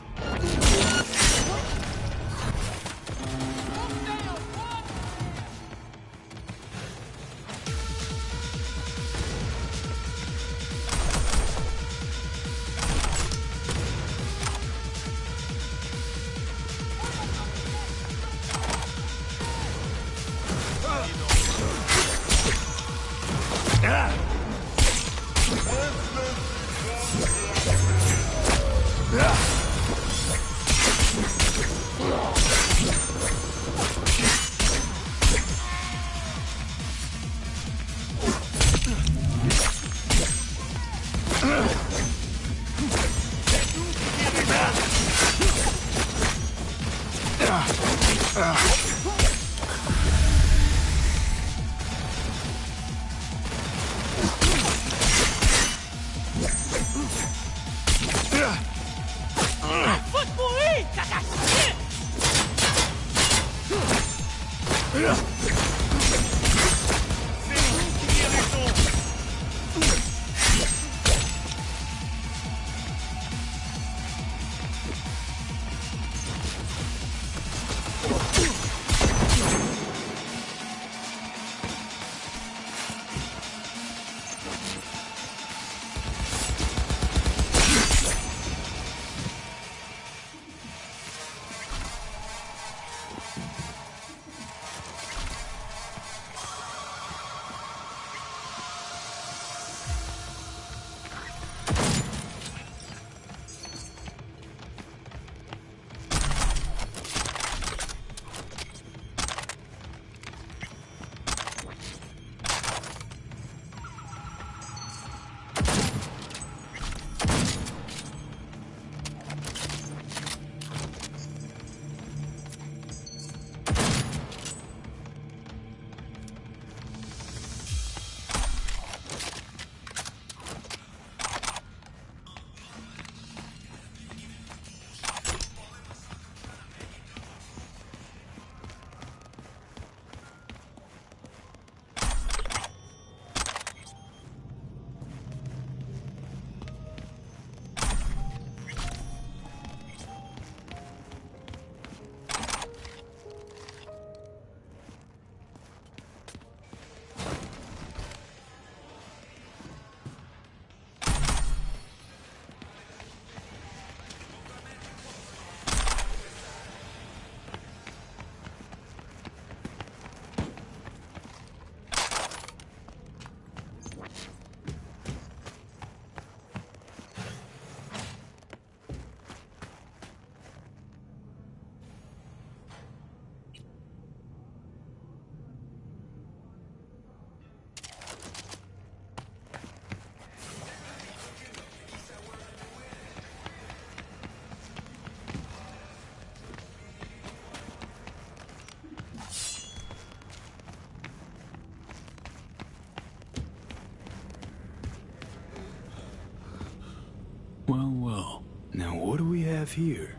Well, well. Now what do we have here?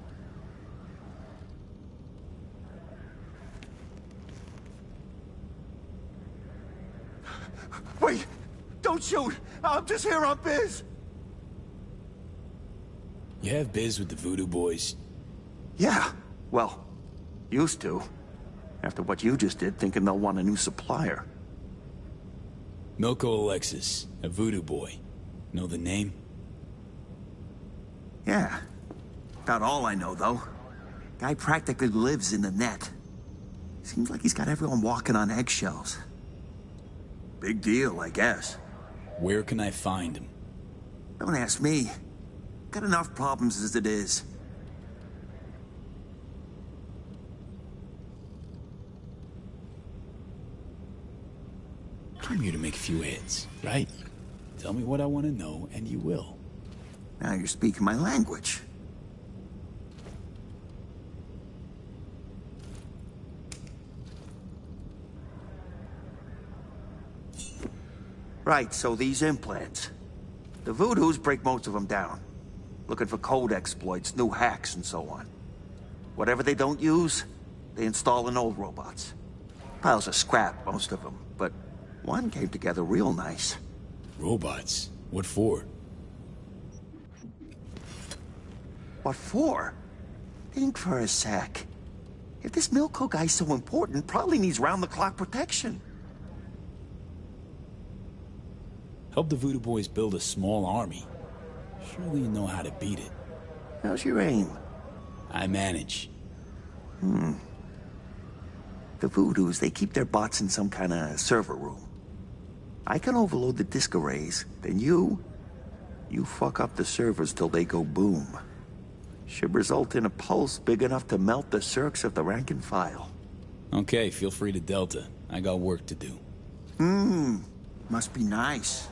Wait! Don't shoot! I'm just here on biz! You have biz with the Voodoo Boys? Yeah. Well, used to. After what you just did, thinking they'll want a new supplier. Milko Alexis, a Voodoo Boy. Know the name? Yeah. About all I know, though. Guy practically lives in the net. Seems like he's got everyone walking on eggshells. Big deal, I guess. Where can I find him? Don't ask me. Got enough problems as it is. I'm here to make a few hits, right? Tell me what I want to know, and you will. Now you're speaking my language. Right, so these implants. The Voodoos break most of them down. Looking for code exploits, new hacks, and so on. Whatever they don't use, they install in old robots. Piles of scrap, most of them, but one came together real nice. Robots? What for? What for? Think for a sec. If this Milko guy's so important, probably needs round-the-clock protection. Help the Voodoo Boys build a small army. Surely you know how to beat it. How's your aim? I manage. The Voodoos, they keep their bots in some kind of server room. I can overload the disk arrays, then you fuck up the servers till they go boom. Should result in a pulse big enough to melt the circs of the rank and file. Okay, feel free to Delta. I got work to do. Must be nice.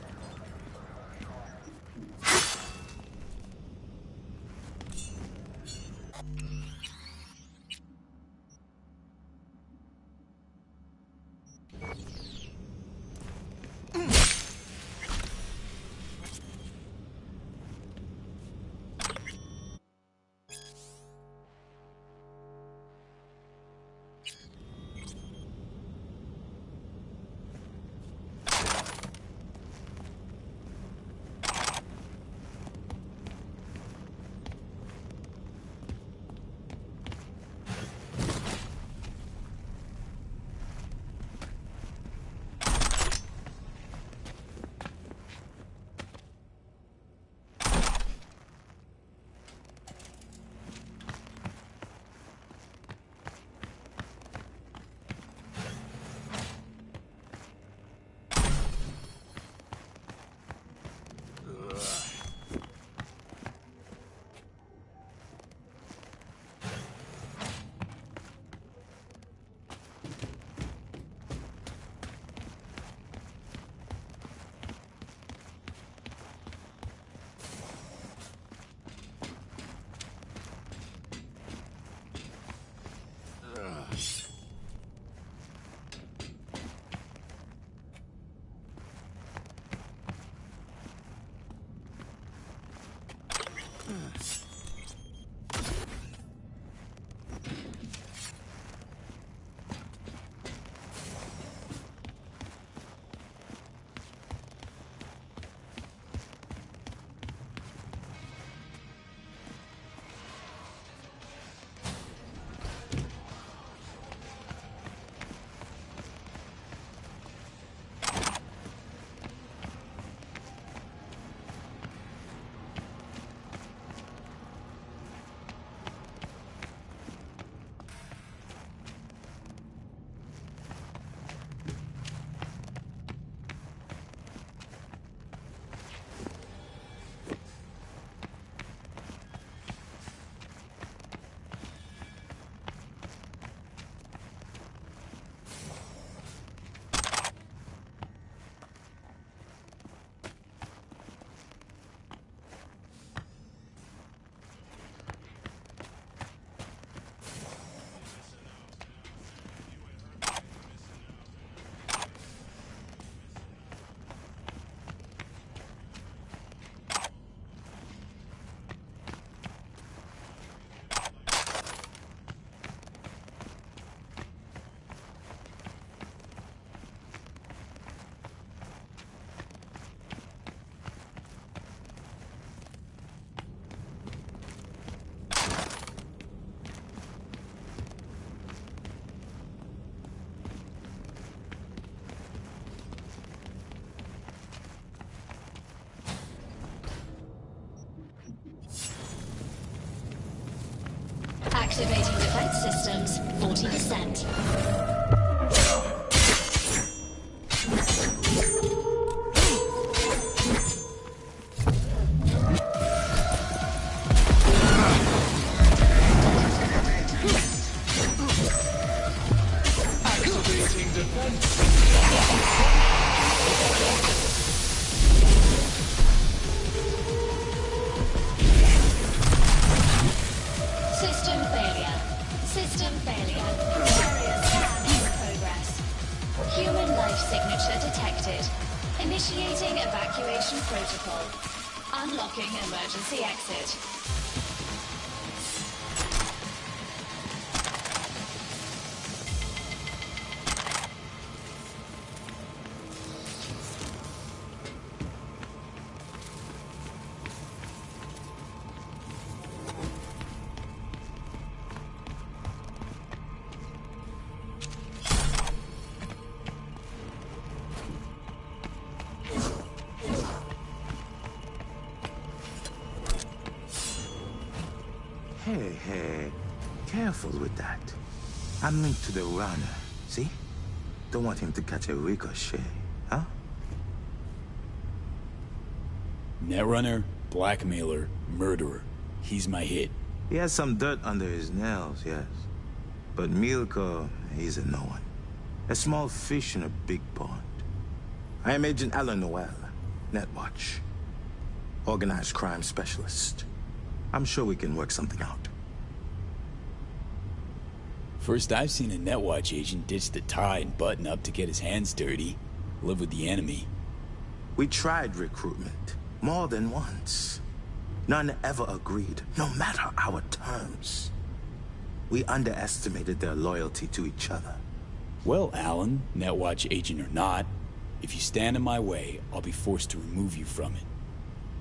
Activating defense systems, 40%. Activating defense. System failure. System failure. Carrier scan in progress. Human life signature detected. Initiating evacuation protocol. Unlocking emergency exit. Hey, careful with that. I'm linked to the runner, see? Don't want him to catch a ricochet, huh? Netrunner, blackmailer, murderer. He's my hit. He has some dirt under his nails, yes. But Milko, he's a no one. A small fish in a big pond. I am Agent Alan Noel, Netwatch. Organized crime specialist. I'm sure we can work something out. First I've seen a Netwatch agent ditch the tie and button up to get his hands dirty. Live with the enemy. We tried recruitment more than once. None ever agreed, no matter our terms. We underestimated their loyalty to each other. Well, Alan, Netwatch agent or not, if you stand in my way, I'll be forced to remove you from it.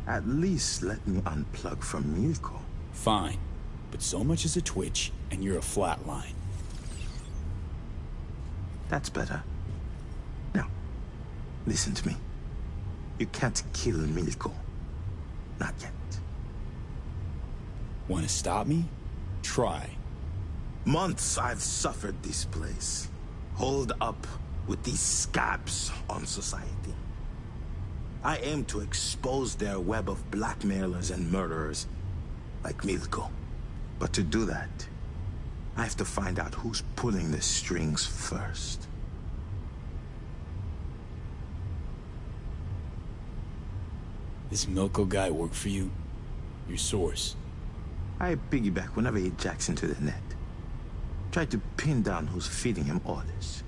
At least let me unplug from Milko. Fine, but so much as a twitch, and you're a flatline. That's better. Now, listen to me. You can't kill Milko. Not yet. Want to stop me? Try. Months I've suffered this place. Holed up with these scabs on society. I aim to expose their web of blackmailers and murderers like Milko. But to do that, I have to find out who's pulling the strings first. This Milko guy work for you? Your source? I piggyback whenever he jacks into the net. Try to pin down who's feeding him orders.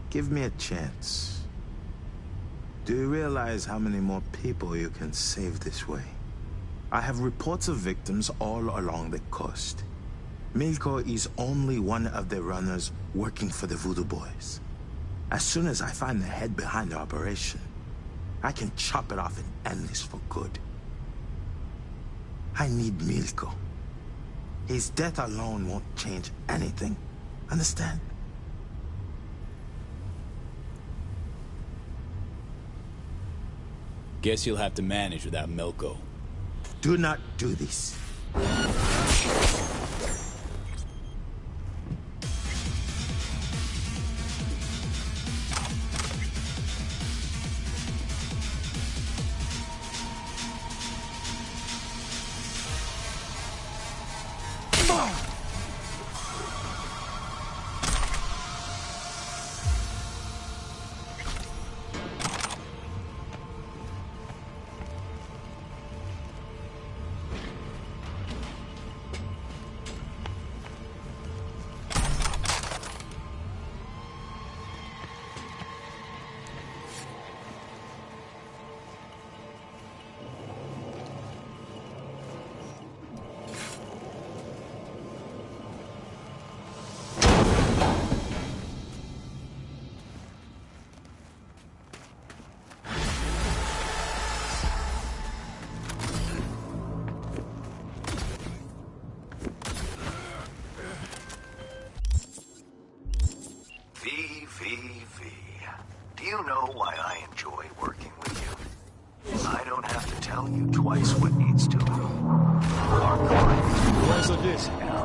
Give me a chance. Do you realize how many more people you can save this way? I have reports of victims all along the coast. Milko is only one of the runners working for the Voodoo Boys. As soon as I find the head behind the operation, I can chop it off and end this for good. I need Milko. His death alone won't change anything. Understand? Guess you'll have to manage without Milko. Do not do this. Do you know why I enjoy working with you? I don't have to tell you twice what needs doing. Our client. Where's this? Now,